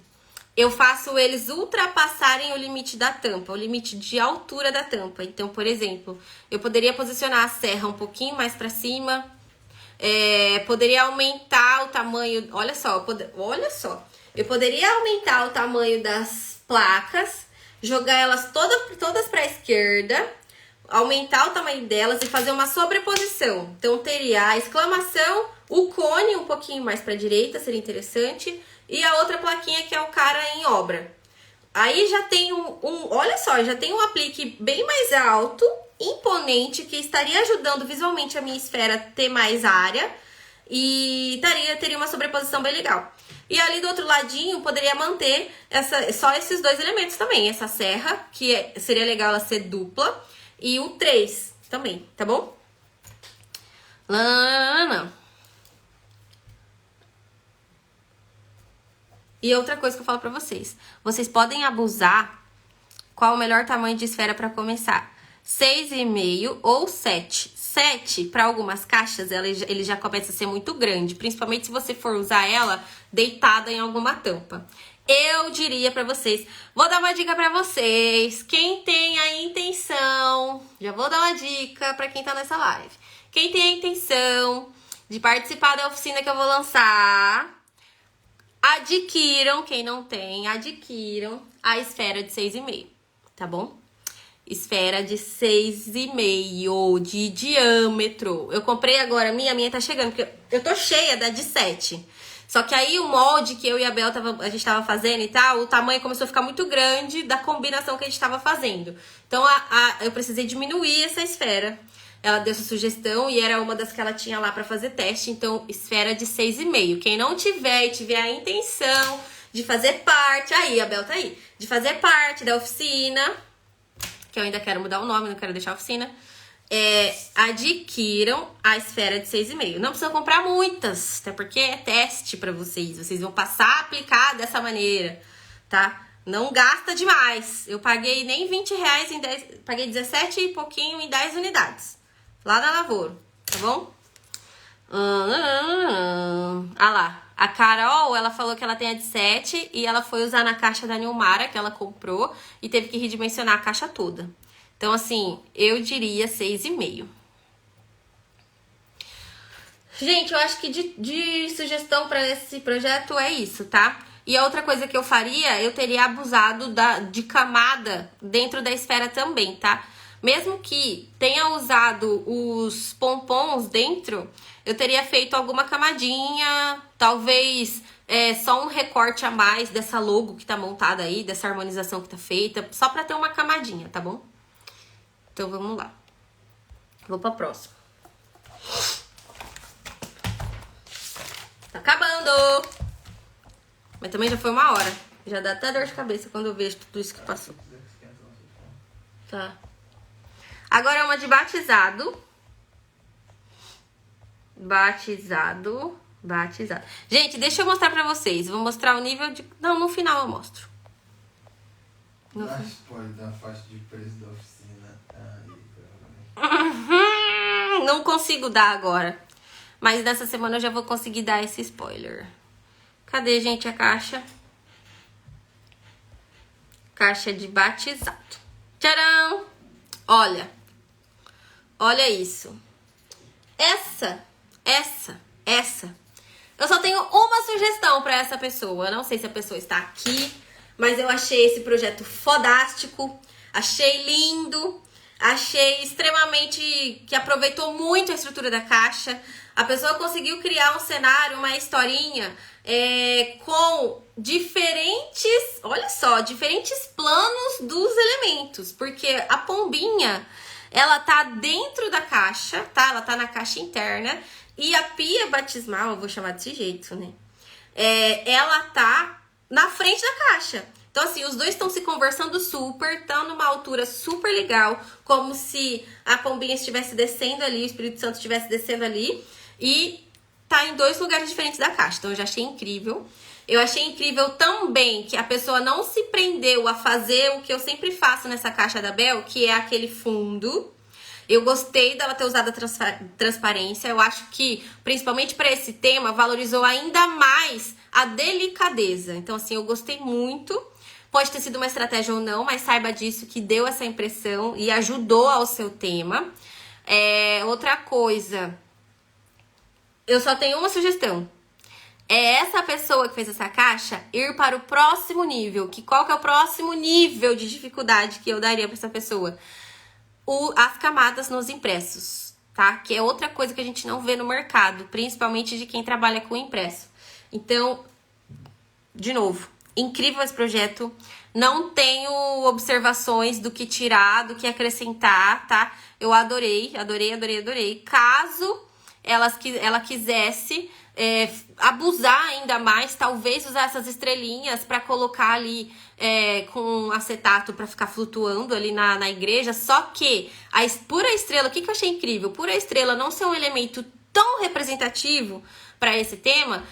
eu faço eles ultrapassarem o limite da tampa, o limite de altura da tampa. Então, por exemplo, eu poderia posicionar a serra um pouquinho mais pra cima, poderia aumentar o tamanho, olha só, eu poderia aumentar o tamanho das placas, jogar elas todas pra esquerda, aumentar o tamanho delas e fazer uma sobreposição. Então, teria a exclamação, o cone um pouquinho mais pra direita, seria interessante, e a outra plaquinha que é o cara em obra. Aí já tem olha só, já tem um aplique bem mais alto, imponente, que estaria ajudando visualmente a minha esfera a ter mais área e teria uma sobreposição bem legal. E ali do outro ladinho, poderia manter só esses dois elementos também. Essa serra, que seria legal ela ser dupla, e o 3 também, tá bom? E outra coisa que eu falo pra vocês. Vocês podem abusar qual o melhor tamanho de esfera pra começar. 6,5 ou 7. 7, para algumas caixas, ele já começa a ser muito grande. Principalmente se você for usar ela deitada em alguma tampa. Eu diria pra vocês, vou dar uma dica pra vocês. Quem tem a intenção, já vou dar uma dica pra quem tá nessa live. Quem tem a intenção de participar da oficina que eu vou lançar, adquiram, quem não tem, adquiram a esfera de 6,5, tá bom? Esfera de 6,5 de diâmetro. Eu comprei agora, a minha tá chegando, porque eu tô cheia da de 7. Só que aí o molde que eu e a Bel a gente tava fazendo e tal, o tamanho começou a ficar muito grande da combinação que a gente tava fazendo. Então eu precisei diminuir essa esfera. Ela deu essa sugestão e era uma das que ela tinha lá pra fazer teste. Então, esfera de 6,5. Quem não tiver e tiver a intenção de fazer parte... Aí, a Bel tá aí. De fazer parte da oficina, que eu ainda quero mudar o nome, não quero deixar a oficina. Adquiram a esfera de 6,5. Não precisam comprar muitas, até porque é teste pra vocês. Vocês vão passar a aplicar dessa maneira, tá? Não gasta demais. Eu paguei nem R$20 em 10... Paguei 17 e pouquinho em 10 unidades. Lá na Lavoura, tá bom? Ah lá. A Carol, ela falou que ela tem a de 7 e ela foi usar na caixa da Nilmara, que ela comprou, e teve que redimensionar a caixa toda. Então, assim, eu diria 6,5. Gente, eu acho que de sugestão pra esse projeto é isso, tá? E a outra coisa que eu faria, eu teria abusado de camada dentro da esfera também, tá? Mesmo que tenha usado os pompons dentro, eu teria feito alguma camadinha, talvez só um recorte a mais dessa logo que tá montada aí, dessa harmonização que tá feita, só pra ter uma camadinha, tá bom? Então vamos lá. Vou pra próxima. Tá acabando! Mas também já foi 1 hora. Já dá até dor de cabeça quando eu vejo tudo isso que passou. Tá. Agora é uma de batizado. Batizado. Gente, deixa eu mostrar pra vocês. Vou mostrar o nível de... Não, no final eu mostro. Dá spoiler da faixa de preço da oficina. Não consigo dar agora. Mas nessa semana eu já vou conseguir dar esse spoiler. Cadê, gente, a caixa? Caixa de batizado. Tcharam! Olha isso. Essa. Eu só tenho uma sugestão pra essa pessoa. Não sei se a pessoa está aqui, mas eu achei esse projeto fodástico. Achei lindo. Achei extremamente... que aproveitou muito a estrutura da caixa. A pessoa conseguiu criar um cenário, uma historinha com diferentes... Olha só, diferentes planos dos elementos. Porque a pombinha, ela tá dentro da caixa, tá? Ela tá na caixa interna. E a pia batismal, eu vou chamar desse jeito, né? Ela tá na frente da caixa. Então, assim, os dois estão se conversando super, estão numa altura super legal, como se a pombinha estivesse descendo ali, o Espírito Santo estivesse descendo ali, e tá em 2 lugares diferentes da caixa. Então, eu já achei incrível. Eu achei incrível também que a pessoa não se prendeu a fazer o que eu sempre faço nessa caixa da Bel, que é aquele fundo. Eu gostei dela ter usado a transparência. Eu acho que, principalmente para esse tema, valorizou ainda mais a delicadeza. Então, assim, eu gostei muito. Pode ter sido uma estratégia ou não, mas saiba disso, que deu essa impressão e ajudou ao seu tema. Outra coisa, eu só tenho uma sugestão. É essa pessoa que fez essa caixa ir para o próximo nível. Qual que é o próximo nível de dificuldade que eu daria para essa pessoa? As camadas nos impressos, tá? Que é outra coisa que a gente não vê no mercado, principalmente de quem trabalha com impresso. Então, de novo, incrível esse projeto. Não tenho observações do que tirar, do que acrescentar, tá? Eu adorei. Caso ela quisesse abusar ainda mais, talvez usar essas estrelinhas para colocar ali com acetato para ficar flutuando ali na igreja. Só que pura estrela, o que eu achei incrível? Pura estrela não ser um elemento tão representativo para esse tema,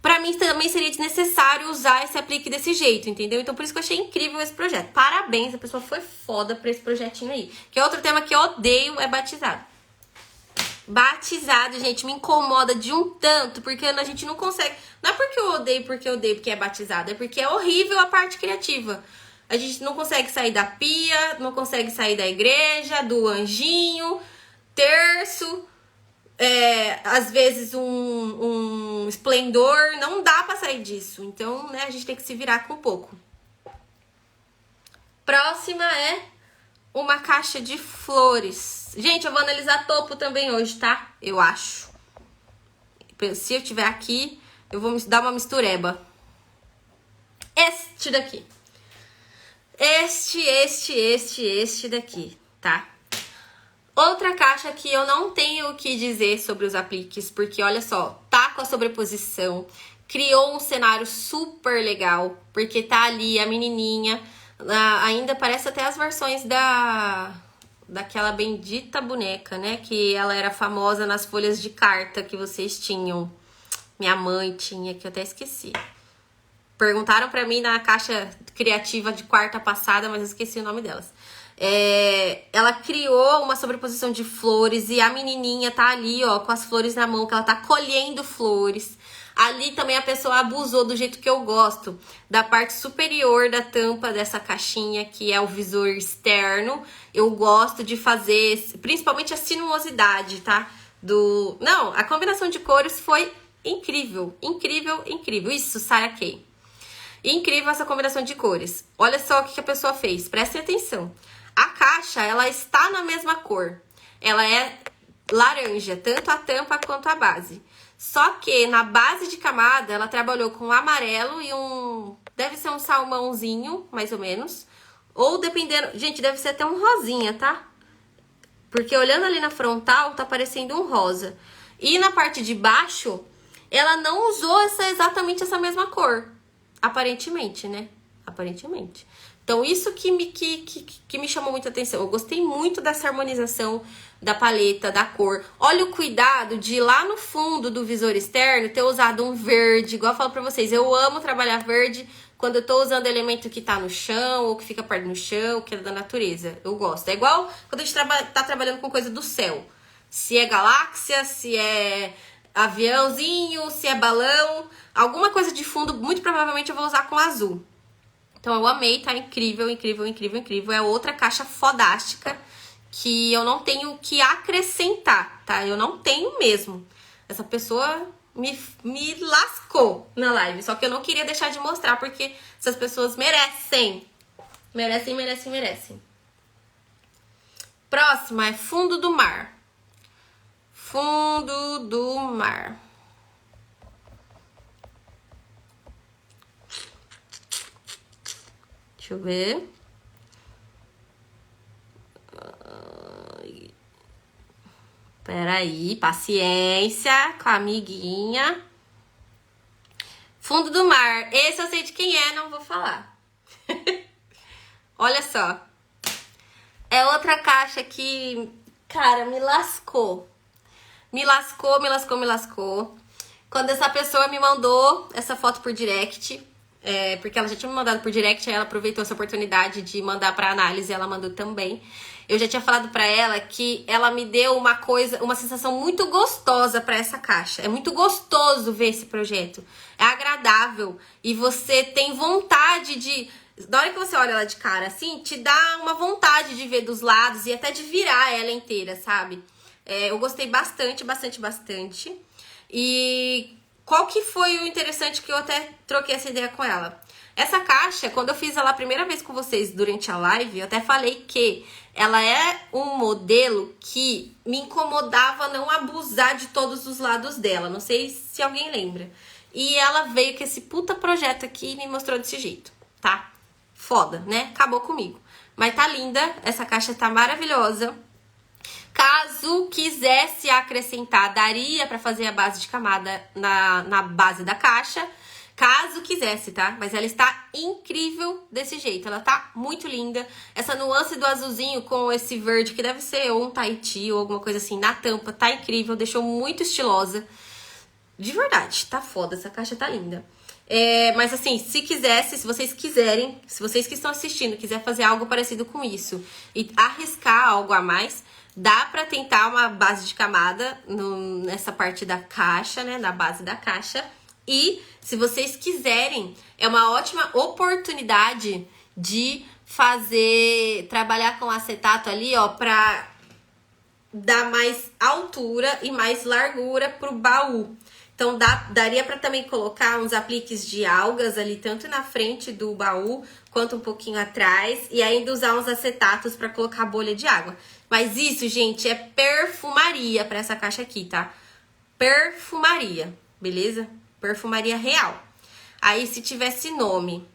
pra mim também seria desnecessário usar esse aplique desse jeito, entendeu? Então por isso que eu achei incrível esse projeto. Parabéns, a pessoa foi foda pra esse projetinho aí. Que outro tema que eu odeio é batizado. Batizado, gente, me incomoda de um tanto, porque a gente não consegue... Não é porque eu odeio porque é batizado, é porque é horrível a parte criativa. A gente não consegue sair da pia, não consegue sair da igreja, do anjinho, terço, às vezes um esplendor, não dá pra sair disso. Então, né, a gente tem que se virar com um pouco. Próxima é uma caixa de flores. Gente, eu vou analisar topo também hoje, tá? Eu acho. Se eu tiver aqui, Eu vou dar uma mistureba. Este daqui. Este daqui, tá? Outra caixa que eu não tenho o que dizer sobre os apliques, porque olha só, tá com a sobreposição, criou um cenário super legal, porque tá ali a menininha, ainda parece até as versões daquela bendita boneca, né? Que ela era famosa nas folhas de carta que vocês tinham. Minha mãe tinha, que eu até esqueci. Perguntaram pra mim na caixa criativa de quarta passada, mas eu esqueci o nome delas. Ela criou uma sobreposição de flores e a menininha tá ali, ó, com as flores na mão, que ela tá colhendo flores. Ali também a pessoa abusou do jeito que eu gosto, da parte superior da tampa dessa caixinha, que é o visor externo. Eu gosto de fazer, principalmente a sinuosidade, tá? Não, a combinação de cores foi incrível, incrível, incrível. Isso, Sarah Kay. Incrível essa combinação de cores. Olha só o que a pessoa fez, prestem atenção. A caixa, ela está na mesma cor. Ela é laranja, tanto a tampa quanto a base. Só que na base de camada, ela trabalhou com amarelo e deve ser um salmãozinho, mais ou menos. Ou dependendo... Gente, deve ser até um rosinha, tá? Porque olhando ali na frontal, tá parecendo um rosa. E na parte de baixo, ela não usou exatamente essa mesma cor. Aparentemente, né? Aparentemente. Então, isso que me chamou muita atenção. Eu gostei muito dessa harmonização da paleta, da cor. Olha o cuidado de lá no fundo do visor externo ter usado um verde. Igual eu falo pra vocês, eu amo trabalhar verde quando eu tô usando elemento que tá no chão ou que fica perto do chão, que é da natureza. Eu gosto. É igual quando a gente tá trabalhando com coisa do céu. Se é galáxia, se é aviãozinho, se é balão, alguma coisa de fundo, muito provavelmente eu vou usar com azul. Então eu amei, tá incrível, incrível, incrível, incrível. É outra caixa fodástica que eu não tenho o que acrescentar, tá? Eu não tenho mesmo. Essa pessoa me lascou na live, só que eu não queria deixar de mostrar, porque essas pessoas merecem. Merecem, merecem, merecem. Próxima é fundo do mar. Fundo do mar. Deixa eu ver. Peraí, paciência com a amiguinha. Fundo do mar. Esse eu sei de quem é, não vou falar. Olha só. É outra caixa que, cara, me lascou. Me lascou, me lascou, me lascou. Quando essa pessoa me mandou essa foto por direct, porque ela já tinha me mandado por direct, aí ela aproveitou essa oportunidade de mandar pra análise, ela mandou também. Eu já tinha falado pra ela que ela me deu uma sensação muito gostosa pra essa caixa. É muito gostoso ver esse projeto. É agradável. E você tem vontade de... Na hora que você olha ela de cara assim, te dá uma vontade de ver dos lados e até de virar ela inteira, sabe? Eu gostei bastante, bastante, bastante. E qual que foi o interessante que eu até troquei essa ideia com ela? Essa caixa, quando eu fiz ela a primeira vez com vocês durante a live, eu até falei que ela é um modelo que me incomodava não abusar de todos os lados dela. Não sei se alguém lembra. E ela veio com esse puta projeto aqui e me mostrou desse jeito, tá? Foda, né? Acabou comigo. Mas tá linda, essa caixa tá maravilhosa. Caso quisesse acrescentar, daria pra fazer a base de camada na base da caixa. Caso quisesse, tá? Mas ela está incrível desse jeito. Ela tá muito linda. Essa nuance do azulzinho com esse verde, que deve ser ou um Tahiti ou alguma coisa assim, na tampa, tá incrível. Deixou muito estilosa. De verdade, tá foda. Essa caixa tá linda. Mas assim, se vocês quiserem, se vocês que estão assistindo quiserem fazer algo parecido com isso e arriscar algo a mais, dá pra tentar uma base de camada nessa parte da caixa, né? Na base da caixa. E, se vocês quiserem, é uma ótima oportunidade de trabalhar com acetato ali, ó, pra dar mais altura e mais largura pro baú. Então, daria pra também colocar uns apliques de algas ali, tanto na frente do baú, quanto um pouquinho atrás. E ainda usar uns acetatos pra colocar bolha de água. Mas isso, gente, é perfumaria pra essa caixa aqui, tá? Perfumaria, beleza? Perfumaria real. Aí, se tivesse nome,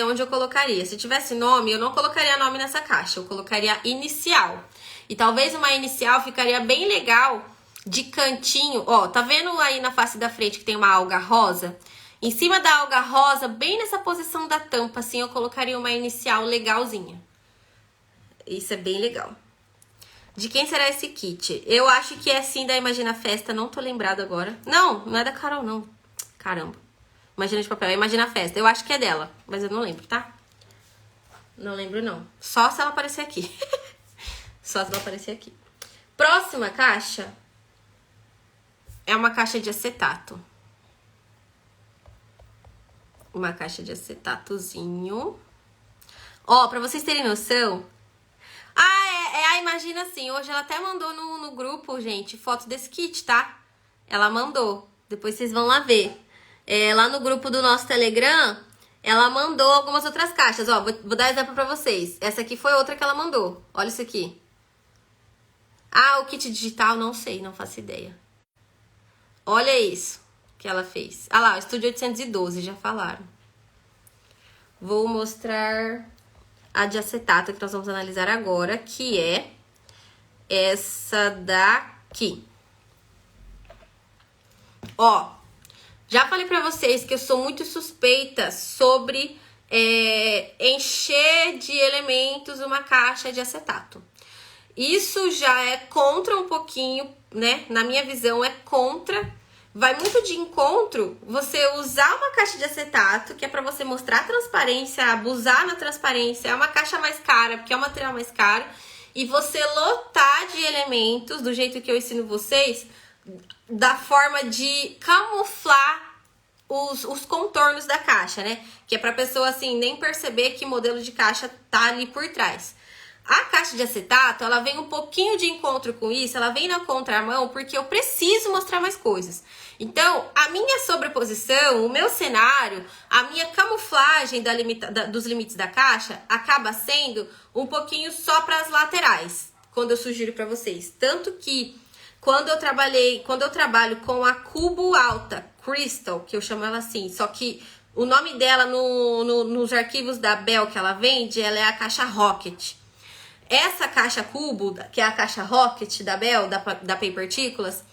onde eu colocaria? Se tivesse nome, eu não colocaria nome nessa caixa, eu colocaria inicial. E talvez uma inicial ficaria bem legal de cantinho. Ó, tá vendo aí na face da frente que tem uma alga rosa? Em cima da alga rosa, bem nessa posição da tampa, assim, eu colocaria uma inicial legalzinha. Isso é bem legal. De quem será esse kit? Eu acho que é sim da Imagina Festa, não tô lembrado agora. Não, não é da Carol, não. Caramba. Imagina de papel, Imagina Festa. Eu acho que é dela, mas eu não lembro, tá? Não lembro, não. Só se ela aparecer aqui. Só se ela aparecer aqui. Próxima caixa é uma caixa de acetato. Uma caixa de acetatozinho. Ó, pra vocês terem noção... Imagina assim, hoje ela até mandou no grupo, gente, foto desse kit, tá? Ela mandou, depois vocês vão lá ver. Lá no grupo do nosso Telegram, ela mandou algumas outras caixas, ó, vou dar exemplo pra vocês. Essa aqui foi outra que ela mandou, olha isso aqui. Ah, o kit digital, não sei, não faço ideia. Olha isso que ela fez. Ah lá, o Estúdio 812, já falaram. Vou mostrar... a de acetato que nós vamos analisar agora, que é essa daqui. Ó, já falei pra vocês que eu sou muito suspeita sobre encher de elementos uma caixa de acetato. Isso já é contra um pouquinho, né? Na minha visão, é contra. Vai muito de encontro você usar uma caixa de acetato, que é pra você mostrar transparência, abusar na transparência, é uma caixa mais cara, porque é um material mais caro, e você lotar de elementos, do jeito que eu ensino vocês, da forma de camuflar os contornos da caixa, né? Que é pra pessoa, assim, nem perceber que modelo de caixa tá ali por trás. A caixa de acetato, ela vem um pouquinho de encontro com isso, ela vem na contramão, porque eu preciso mostrar mais coisas. Então, a minha sobreposição, o meu cenário, a minha camuflagem dos limites da caixa acaba sendo um pouquinho só para as laterais, quando eu sugiro para vocês. Tanto que, quando eu trabalho com a Cubo Alta Crystal, que eu chamo ela assim, só que o nome dela nos arquivos da Bell que ela vende, ela é a caixa Rocket. Essa caixa Cubo, que é a caixa Rocket da Bell, da Paper Particles,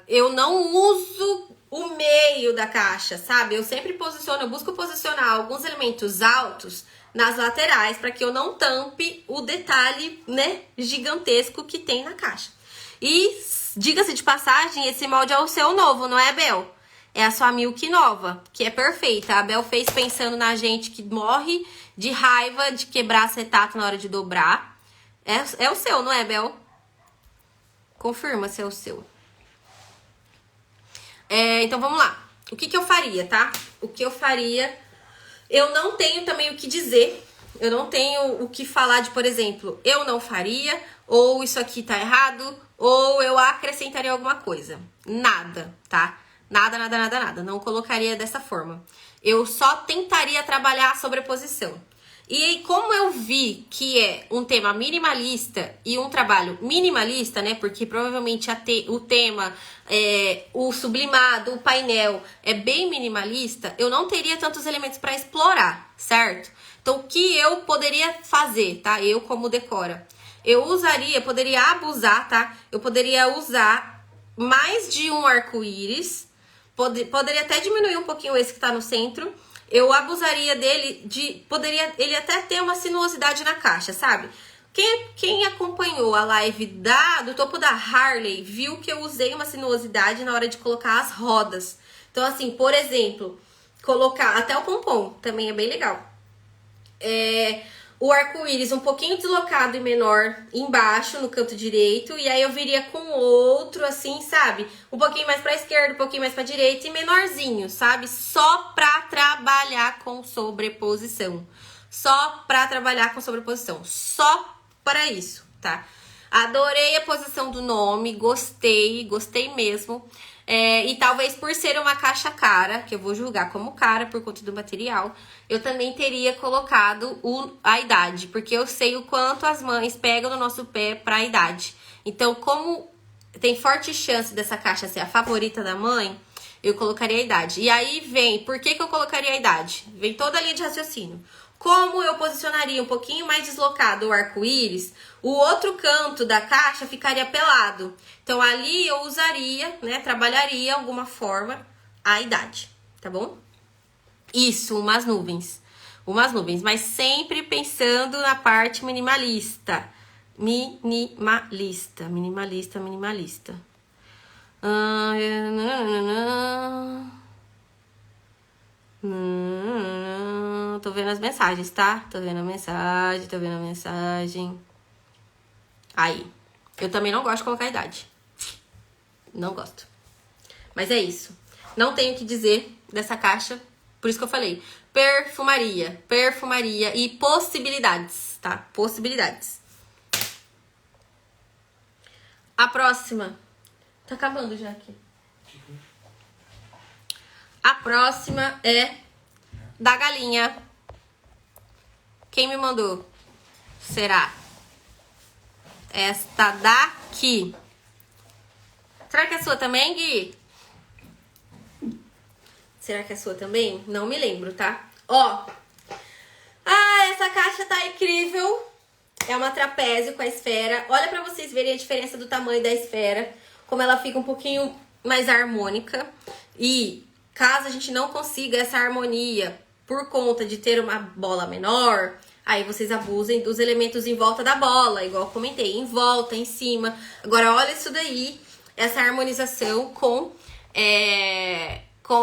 eu não uso o meio da caixa, sabe? Eu sempre busco posicionar alguns elementos altos nas laterais para que eu não tampe o detalhe, né, gigantesco que tem na caixa. E, diga-se de passagem, esse molde é o seu novo, não é, Bel? É a sua Milk nova, que é perfeita. A Bel fez pensando na gente que morre de raiva de quebrar acetato na hora de dobrar. É o seu, não é, Bel? Confirma se é o seu. Então, vamos lá. O que eu faria, tá? O que eu faria... Eu não tenho também o que dizer. Eu não tenho o que falar de, por exemplo, eu não faria, ou isso aqui tá errado, ou eu acrescentaria alguma coisa. Nada, tá? Nada. Não colocaria dessa forma. Eu só tentaria trabalhar a sobreposição. E aí, como eu vi que é um tema minimalista e um trabalho minimalista, né? Porque provavelmente o tema, o sublimado, o painel é bem minimalista, eu não teria tantos elementos para explorar, certo? Então, o que eu poderia fazer, tá? Eu, como decora, poderia abusar, tá? Eu poderia usar mais de um arco-íris, poderia até diminuir um pouquinho esse que tá no centro. Eu abusaria dele poderia ele até ter uma sinuosidade na caixa, sabe? Quem acompanhou a live do topo da Harley viu que eu usei uma sinuosidade na hora de colocar as rodas. Então, assim, por exemplo, colocar até o pompom também é bem legal. O arco-íris um pouquinho deslocado e menor embaixo, no canto direito. E aí eu viria com outro, assim, sabe? Um pouquinho mais pra esquerda, um pouquinho mais pra direita e menorzinho, sabe? Só pra trabalhar com sobreposição. Só para isso, tá? Adorei a posição do nome, gostei mesmo. E talvez por ser uma caixa cara, que eu vou julgar como cara por conta do material, eu também teria colocado a idade, porque eu sei o quanto as mães pegam no nosso pé pra idade. Então, como tem forte chance dessa caixa ser a favorita da mãe, eu colocaria a idade. E aí vem, por que eu colocaria a idade? Vem toda a linha de raciocínio. Como eu posicionaria um pouquinho mais deslocado o arco-íris, o outro canto da caixa ficaria pelado. Então, ali eu usaria, né, trabalharia alguma forma a idade, tá bom? Isso, umas nuvens, mas sempre pensando na parte minimalista. Minimalista. Tô vendo as mensagens, tá? Tô vendo a mensagem. Aí. Eu também não gosto de colocar idade. Não gosto. Mas é isso. Não tenho o que dizer dessa caixa. Por isso que eu falei. Perfumaria e possibilidades, tá? Possibilidades. A próxima. Tá acabando já aqui. A próxima é da galinha. Quem me mandou? Será? Esta daqui. Será que é sua também, Gui? Será que é sua também? Não me lembro, tá? Ó. Ah, essa caixa tá incrível. É uma trapézio com a esfera. Olha pra vocês verem a diferença do tamanho da esfera. Como ela fica um pouquinho mais harmônica. E caso a gente não consiga essa harmonia por conta de ter uma bola menor, aí vocês abusem dos elementos em volta da bola, igual eu comentei, em volta, em cima. Agora, olha isso daí, essa harmonização com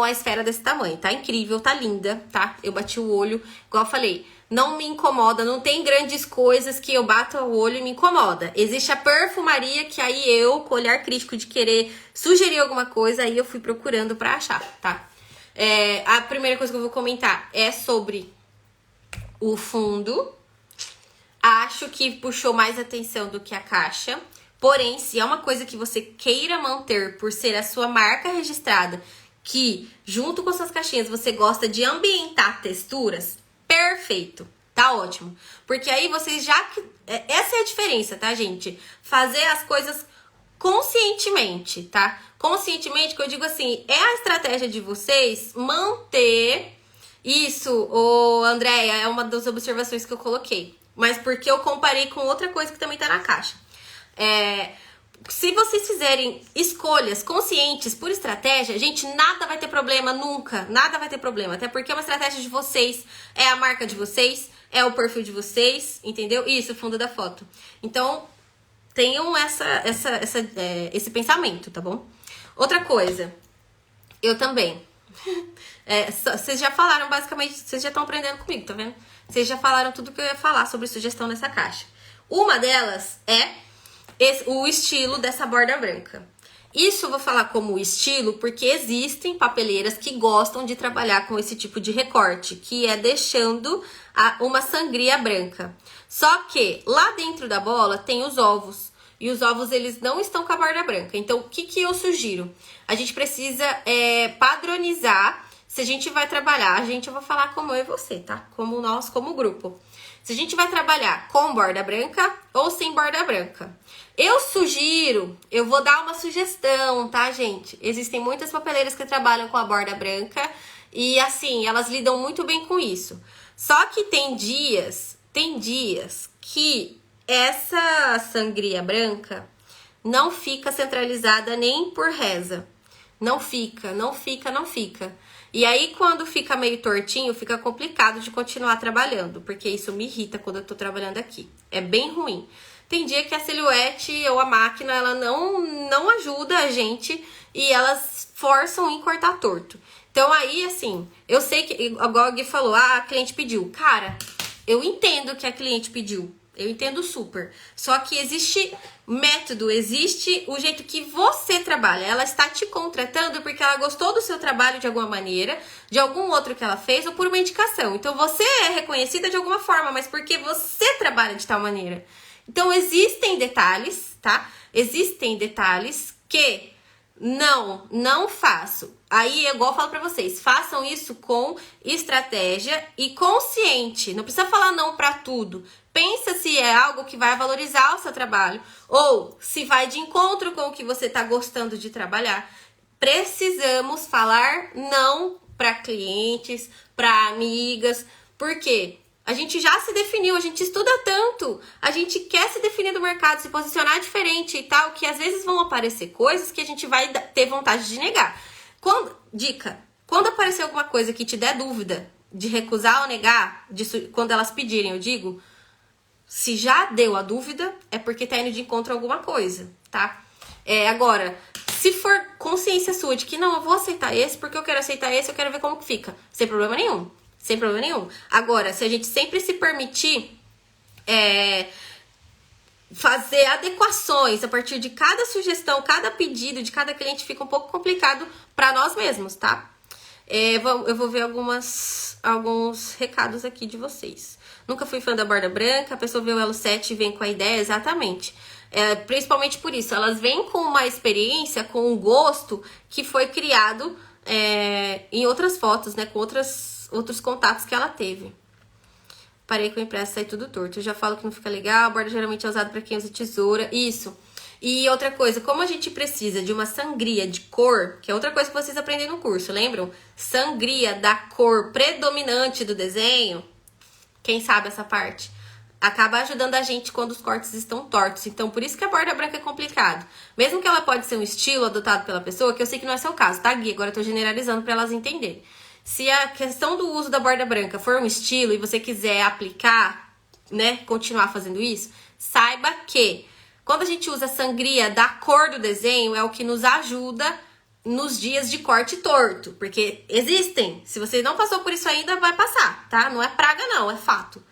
a esfera desse tamanho. Tá incrível, tá linda, tá? Eu bati o olho, igual eu falei, não me incomoda, não tem grandes coisas que eu bato o olho e me incomoda. Existe a perfumaria, que aí eu, com o olhar crítico de querer sugerir alguma coisa, aí eu fui procurando pra achar, tá? A primeira coisa que eu vou comentar é sobre o fundo. Acho que puxou mais atenção do que a caixa. Porém, se é uma coisa que você queira manter por ser a sua marca registrada, que junto com suas caixinhas você gosta de ambientar texturas, perfeito, tá ótimo. Porque aí vocês já... Essa é a diferença, tá, gente? Fazer as coisas conscientemente, tá? Conscientemente, que eu digo assim, é a estratégia de vocês manter isso, Andréia, é uma das observações que eu coloquei. Mas porque eu comparei com outra coisa que também tá na caixa. Se vocês fizerem escolhas conscientes por estratégia, gente, nada vai ter problema, nunca. Nada vai ter problema. Até porque é uma estratégia de vocês, é a marca de vocês, é o perfil de vocês, entendeu? Isso, o fundo da foto. Então, tenham esse pensamento, tá bom? Outra coisa, eu também. Vocês já falaram basicamente, vocês já estão aprendendo comigo, tá vendo? Vocês já falaram tudo que eu ia falar sobre sugestão nessa caixa. Uma delas é o estilo dessa borda branca. Isso eu vou falar como estilo porque existem papeleiras que gostam de trabalhar com esse tipo de recorte, que é deixando uma sangria branca. Só que lá dentro da bola tem os ovos. E os ovos, eles não estão com a borda branca. Então, o que eu sugiro? A gente precisa padronizar. Se a gente vai trabalhar, eu vou falar como eu e você, tá? Como nós, como grupo. Se a gente vai trabalhar com borda branca ou sem borda branca. Eu sugiro, eu vou dar uma sugestão, tá, gente? Existem muitas papeleiras que trabalham com a borda branca e, assim, elas lidam muito bem com isso. Só que tem dias que essa sangria branca não fica centralizada nem por reza. Não fica. E aí, quando fica meio tortinho, fica complicado de continuar trabalhando, porque isso me irrita quando eu tô trabalhando aqui. É bem ruim. Tem dia que a silhuete ou a máquina, ela não ajuda a gente e elas forçam em cortar torto. Então, aí, assim, eu sei que, igual a Gui falou, a cliente pediu. Cara, eu entendo que a cliente pediu. Eu entendo super. Só que existe método, existe o jeito que você trabalha. Ela está te contratando porque ela gostou do seu trabalho de alguma maneira, de algum outro que ela fez ou por uma indicação. Então, você é reconhecida de alguma forma, mas porque você trabalha de tal maneira. Então, existem detalhes, tá? Existem detalhes que Não faço. Aí, igual eu falo pra vocês, façam isso com estratégia e consciente. Não precisa falar não pra tudo. Pensa se é algo que vai valorizar o seu trabalho ou se vai de encontro com o que você tá gostando de trabalhar. Precisamos falar não pra clientes, pra amigas, porque a gente já se definiu, a gente estuda tanto, a gente quer se definir do mercado, se posicionar diferente e tal, que às vezes vão aparecer coisas que a gente vai ter vontade de negar. Quando aparecer alguma coisa que te der dúvida de recusar ou negar, quando elas pedirem, eu digo, se já deu a dúvida, é porque tá indo de encontro a alguma coisa, tá? Agora, se for consciência sua de que não, eu vou aceitar esse, porque eu quero aceitar esse, eu quero ver como que fica, sem problema nenhum. Sem problema nenhum. Agora, se a gente sempre se permitir fazer adequações a partir de cada sugestão, cada pedido de cada cliente, fica um pouco complicado para nós mesmos, tá? Eu vou ver alguns recados aqui de vocês. Nunca fui fã da borda branca, a pessoa vê o Elo 7 e vem com a ideia, exatamente. Principalmente por isso, elas vêm com uma experiência, com um gosto que foi criado em outras fotos, né? Com outros contatos que ela teve. Parei com o impresso, sai tudo torto. Eu já falo que não fica legal. A borda geralmente é usada para quem usa tesoura. Isso. E outra coisa, como a gente precisa de uma sangria de cor, que é outra coisa que vocês aprendem no curso, lembram? Sangria da cor predominante do desenho. Quem sabe essa parte? Acaba ajudando a gente quando os cortes estão tortos. Então, por isso que a borda branca é complicado. Mesmo que ela pode ser um estilo adotado pela pessoa, que eu sei que não é seu caso, tá, Gui? Agora eu tô generalizando para elas entenderem. Se a questão do uso da borda branca for um estilo e você quiser aplicar, né, continuar fazendo isso, saiba que quando a gente usa sangria da cor do desenho, é o que nos ajuda nos dias de corte torto. Porque existem. Se você não passou por isso ainda, vai passar, tá? Não é praga não, é fato.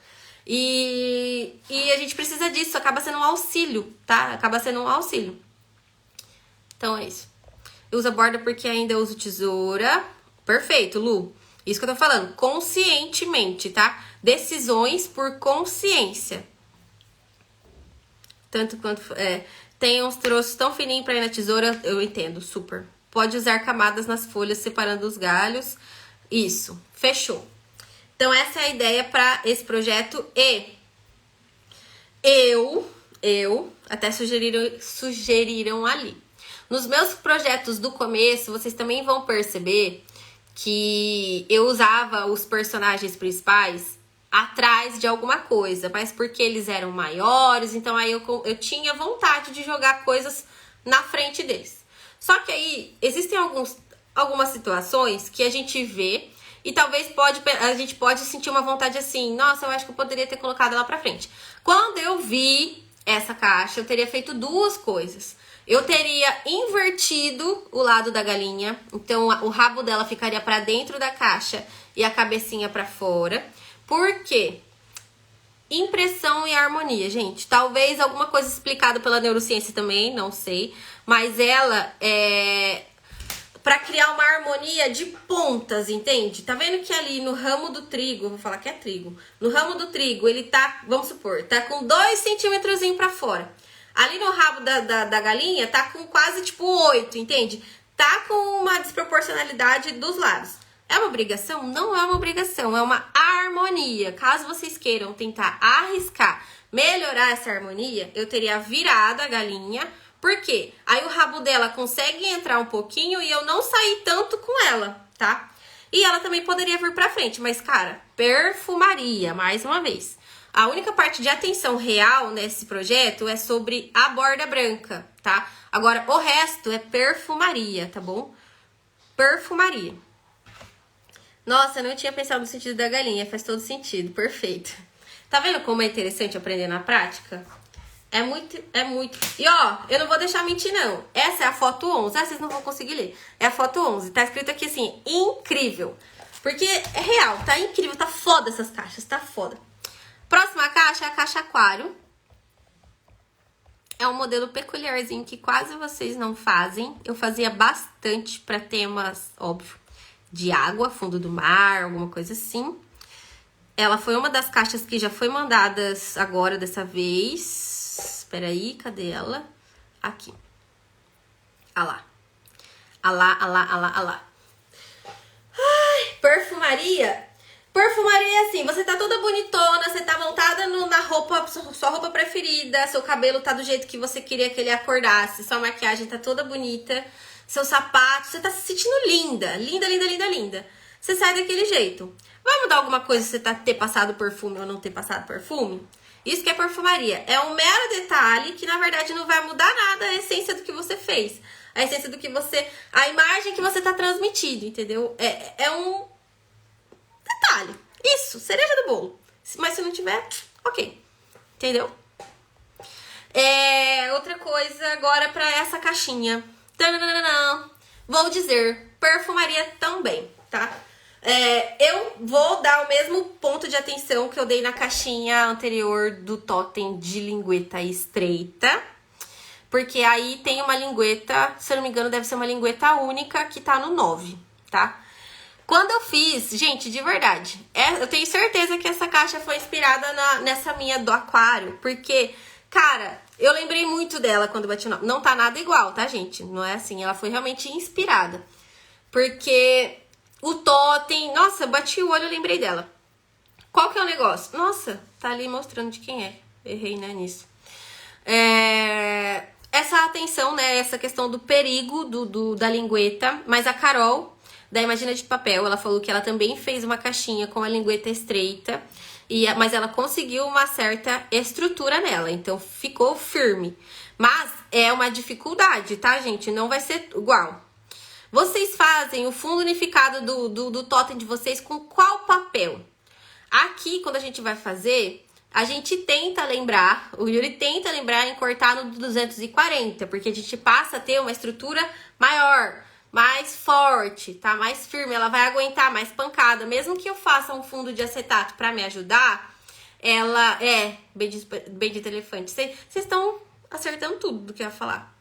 E a gente precisa disso, acaba sendo um auxílio, tá? Acaba sendo um auxílio. Então é isso. Eu uso a borda porque ainda uso tesoura. Perfeito, Lu. Isso que eu tô falando. Conscientemente, tá? Decisões por consciência. Tanto quanto... tem uns troços tão fininhos pra ir na tesoura. Eu entendo, super. Pode usar camadas nas folhas, separando os galhos. Isso. Fechou. Então, essa é a ideia pra esse projeto. E eu até sugeriram ali. Nos meus projetos do começo, vocês também vão perceber que eu usava os personagens principais atrás de alguma coisa, mas porque eles eram maiores, então aí eu tinha vontade de jogar coisas na frente deles. Só que aí existem algumas situações que a gente vê e talvez a gente pode sentir uma vontade assim, nossa, eu acho que eu poderia ter colocado ela pra frente. Quando eu vi essa caixa, eu teria feito duas coisas. Eu teria invertido o lado da galinha, então o rabo dela ficaria pra dentro da caixa e a cabecinha pra fora. Por quê? Impressão e harmonia, gente. Talvez alguma coisa explicada pela neurociência também, não sei. Mas ela é pra criar uma harmonia de pontas, entende? Tá vendo que ali no ramo do trigo, vou falar que é trigo. No ramo do trigo, ele tá, vamos supor, tá com 2 centímetros pra fora. Ali no rabo da galinha, tá com quase tipo 8, entende? Tá com uma desproporcionalidade dos lados. É uma obrigação? Não é uma obrigação, é uma harmonia. Caso vocês queiram tentar arriscar melhorar essa harmonia, eu teria virado a galinha. Por quê? Aí o rabo dela consegue entrar um pouquinho e eu não sair tanto com ela, tá? E ela também poderia vir pra frente, mas, cara, perfumaria, mais uma vez. A única parte de atenção real nesse projeto é sobre a borda branca, tá? Agora, o resto é perfumaria, tá bom? Perfumaria. Nossa, eu não tinha pensado no sentido da galinha, faz todo sentido, perfeito. Tá vendo como é interessante aprender na prática? É muito. E ó, eu não vou deixar mentir não. Essa é a foto 11, vocês não vão conseguir ler. É a foto 11, tá escrito aqui assim, incrível. Porque é real, tá incrível, tá foda essas caixas, tá foda. Próxima caixa é a caixa aquário. É um modelo peculiarzinho que quase vocês não fazem. Eu fazia bastante para temas, óbvio, de água, fundo do mar, alguma coisa assim. Ela foi uma das caixas que já foi mandadas agora, dessa vez. Espera aí, cadê ela? Aqui. Ah lá. Alá, alá, alá, alá. Ai, perfumaria. Perfumaria é assim, você tá toda bonitona, você tá montada na roupa, sua roupa preferida, seu cabelo tá do jeito que você queria que ele acordasse, sua maquiagem tá toda bonita, seu sapato, você tá se sentindo linda, linda, linda, linda, linda. Você sai daquele jeito. Vai mudar alguma coisa se você ter passado perfume ou não ter passado perfume? Isso que é perfumaria. É um mero detalhe que, na verdade, não vai mudar nada a essência do que você fez. A essência do que você... A imagem que você tá transmitindo, entendeu? É um detalhe. Isso, cereja do bolo. Mas se não tiver, ok. Entendeu? Outra coisa agora pra essa caixinha. Tananana. Vou dizer, perfumaria também, tá? Eu vou dar o mesmo ponto de atenção que eu dei na caixinha anterior do totem de lingueta estreita. Porque aí tem uma lingueta, se eu não me engano, deve ser uma lingueta única que tá no 9, tá? Quando eu fiz, gente, de verdade, eu tenho certeza que essa caixa foi inspirada nessa minha do aquário. Porque, cara, eu lembrei muito dela quando eu bati o 9. Não tá nada igual, tá, gente? Não é assim, ela foi realmente inspirada. Porque o totem... Nossa, eu bati o olho e lembrei dela. Qual que é o negócio? Nossa, tá ali mostrando de quem é. Errei, né, nisso. Essa atenção, né, essa questão do perigo da lingueta. Mas a Carol, da Imagina de Papel, ela falou que ela também fez uma caixinha com a lingueta estreita. Mas ela conseguiu uma certa estrutura nela, então ficou firme. Mas é uma dificuldade, tá, gente? Não vai ser igual. Vocês fazem o fundo unificado do totem de vocês com qual papel? Aqui, quando a gente vai fazer, a gente tenta lembrar, o Yuri tenta lembrar em cortar no 240, porque a gente passa a ter uma estrutura maior, mais forte, tá? Mais firme, ela vai aguentar mais pancada. Mesmo que eu faça um fundo de acetato pra me ajudar, ela bendito elefante. Vocês estão acertando tudo do que eu ia falar.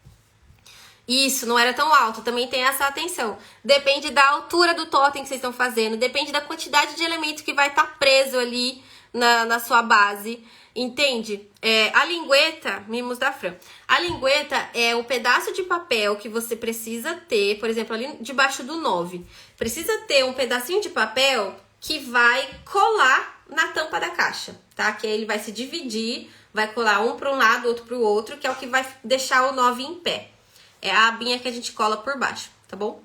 Isso, não era tão alto, também tem essa atenção. Depende da altura do totem que vocês estão fazendo, depende da quantidade de elemento que vai estar preso ali na sua base, entende? A lingueta, mimos da Fran, a lingueta é o pedaço de papel que você precisa ter, por exemplo, ali debaixo do 9. Precisa ter um pedacinho de papel que vai colar na tampa da caixa, tá? Que aí ele vai se dividir, vai colar um para um lado, outro para o outro, que é o que vai deixar o 9 em pé. É a abinha que a gente cola por baixo, tá bom?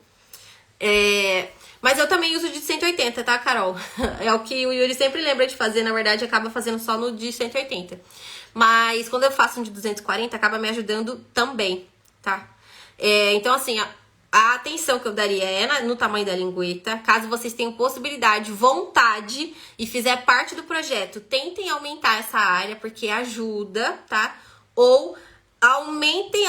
Mas eu também uso de 180, tá, Carol? É o que o Yuri sempre lembra de fazer, na verdade, acaba fazendo só no de 180. Mas quando eu faço um de 240, acaba me ajudando também, tá? Então, assim, a atenção que eu daria é no tamanho da lingueta. Caso vocês tenham possibilidade, vontade e fizer parte do projeto, tentem aumentar essa área, porque ajuda, tá? Ou aumentem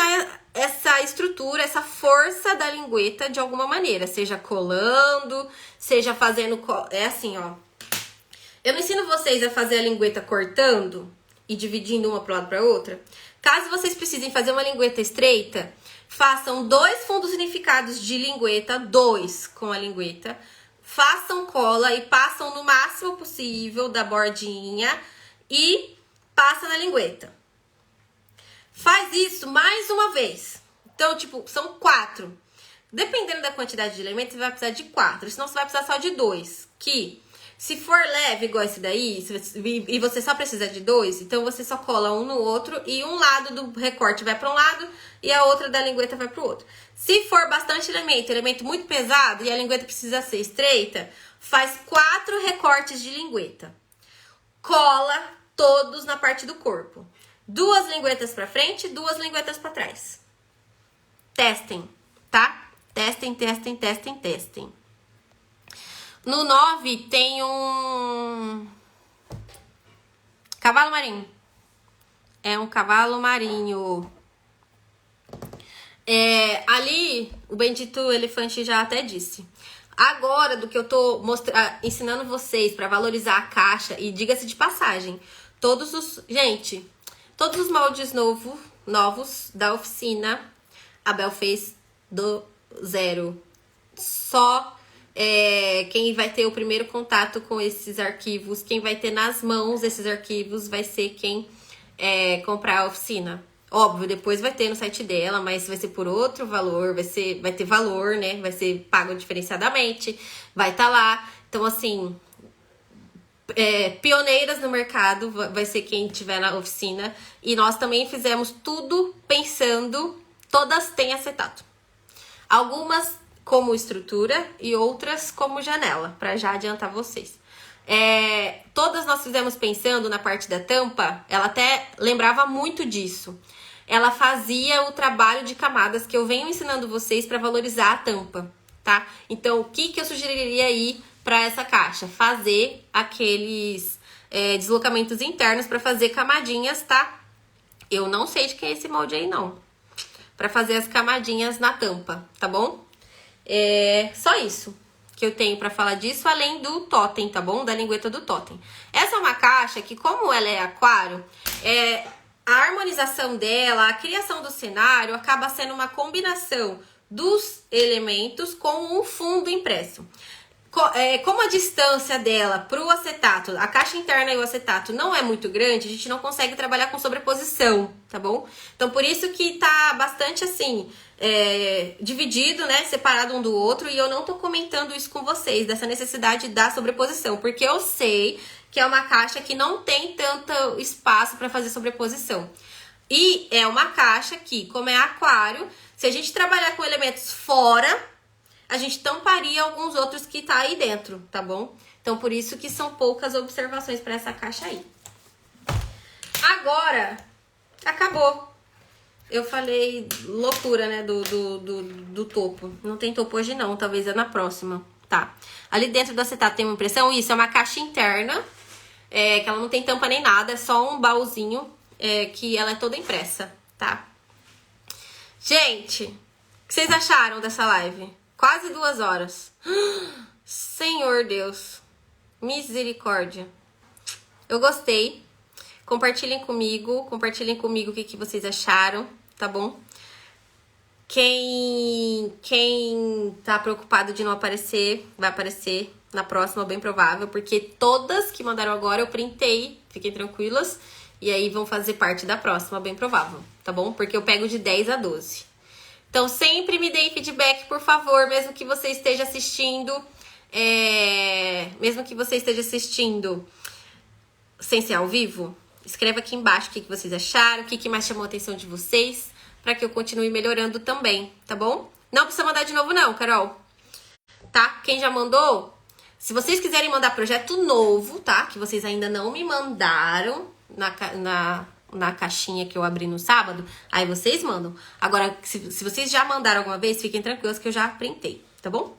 essa estrutura, essa força da lingueta de alguma maneira, seja colando, seja fazendo... É assim, ó. Eu não ensino vocês a fazer a lingueta cortando e dividindo uma para lado para outra. Caso vocês precisem fazer uma lingueta estreita, façam 2 fundos unificados de lingueta, 2 com a lingueta, façam cola e passam no máximo possível da bordinha e passa na lingueta. Faz isso mais uma vez. Então, tipo, são 4. Dependendo da quantidade de elementos, você vai precisar de 4. Senão, você vai precisar só de 2. Que, se for leve igual esse daí, e você só precisa de 2, então você só cola um no outro e um lado do recorte vai para um lado e a outra da lingueta vai para o outro. Se for bastante elemento muito pesado e a lingueta precisa ser estreita, faz 4 recortes de lingueta. Cola todos na parte do corpo. 2 linguetas pra frente, 2 linguetas pra trás. Testem, tá? Testem, testem, testem, testem. No 9 tem um cavalo marinho. É um cavalo marinho. Ali, o bendito elefante já até disse. Agora, do que eu tô ensinando vocês pra valorizar a caixa, e diga-se de passagem, todos os moldes novos da oficina, a Bel fez do zero. Só quem vai ter o primeiro contato com esses arquivos, quem vai ter nas mãos esses arquivos, vai ser quem comprar a oficina. Óbvio, depois vai ter no site dela, mas vai ser por outro valor, vai ter valor, né? Vai ser pago diferenciadamente, vai estar lá. Então, assim, pioneiras no mercado vai ser quem tiver na oficina. E nós também fizemos tudo pensando, todas têm acetato. Algumas como estrutura e outras como janela, para já adiantar vocês. Todas nós fizemos pensando na parte da tampa, ela até lembrava muito disso. Ela fazia o trabalho de camadas que eu venho ensinando vocês para valorizar a tampa, tá? Então, o que eu sugeriria aí para essa caixa? Fazer aqueles deslocamentos internos para fazer camadinhas, tá? Eu não sei de quem é esse molde aí, não. Para fazer as camadinhas na tampa, tá bom? Só isso que eu tenho para falar disso, além do totem, tá bom? Da lingueta do totem. Essa é uma caixa que, como ela é aquário, a harmonização dela, a criação do cenário, acaba sendo uma combinação dos elementos com um fundo impresso. Como a distância dela para o acetato, a caixa interna e o acetato não é muito grande, a gente não consegue trabalhar com sobreposição, tá bom? Então, por isso que tá bastante assim, dividido, né, separado um do outro, e eu não tô comentando isso com vocês, dessa necessidade da sobreposição, porque eu sei que é uma caixa que não tem tanto espaço para fazer sobreposição. E é uma caixa que, como é aquário, se a gente trabalhar com elementos fora, a gente tamparia alguns outros que tá aí dentro, tá bom? Então, por isso que são poucas observações para essa caixa aí. Agora, acabou. Eu falei loucura, né, do topo. Não tem topo hoje não, talvez é na próxima, tá? Ali dentro do acetato tem uma impressão, isso é uma caixa interna, que ela não tem tampa nem nada, é só um baúzinho, que ela é toda impressa, tá? Gente, o que vocês acharam dessa live? Quase 2 horas. Senhor Deus. Misericórdia. Eu gostei. Compartilhem comigo o que vocês acharam, tá bom? Quem tá preocupado de não aparecer, vai aparecer na próxima, bem provável, porque todas que mandaram agora eu printei, fiquem tranquilas, e aí vão fazer parte da próxima, bem provável, tá bom? Porque eu pego de 10 a 12. Então, sempre me deem feedback, por favor, mesmo que você esteja assistindo, sem ser ao vivo, escreva aqui embaixo o que vocês acharam, o que mais chamou a atenção de vocês, para que eu continue melhorando também, tá bom? Não precisa mandar de novo não, Carol, tá? Quem já mandou, se vocês quiserem mandar projeto novo, tá? Que vocês ainda não me mandaram na caixinha que eu abri no sábado, aí vocês mandam. Agora, se vocês já mandaram alguma vez, fiquem tranquilos que eu já printei, tá bom?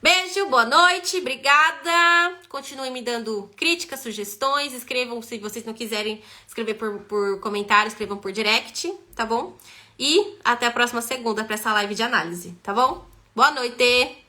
Beijo, boa noite, obrigada. Continuem me dando críticas, sugestões, escrevam, se vocês não quiserem escrever por comentário, escrevam por direct, tá bom? E até a próxima segunda para essa live de análise, tá bom? Boa noite!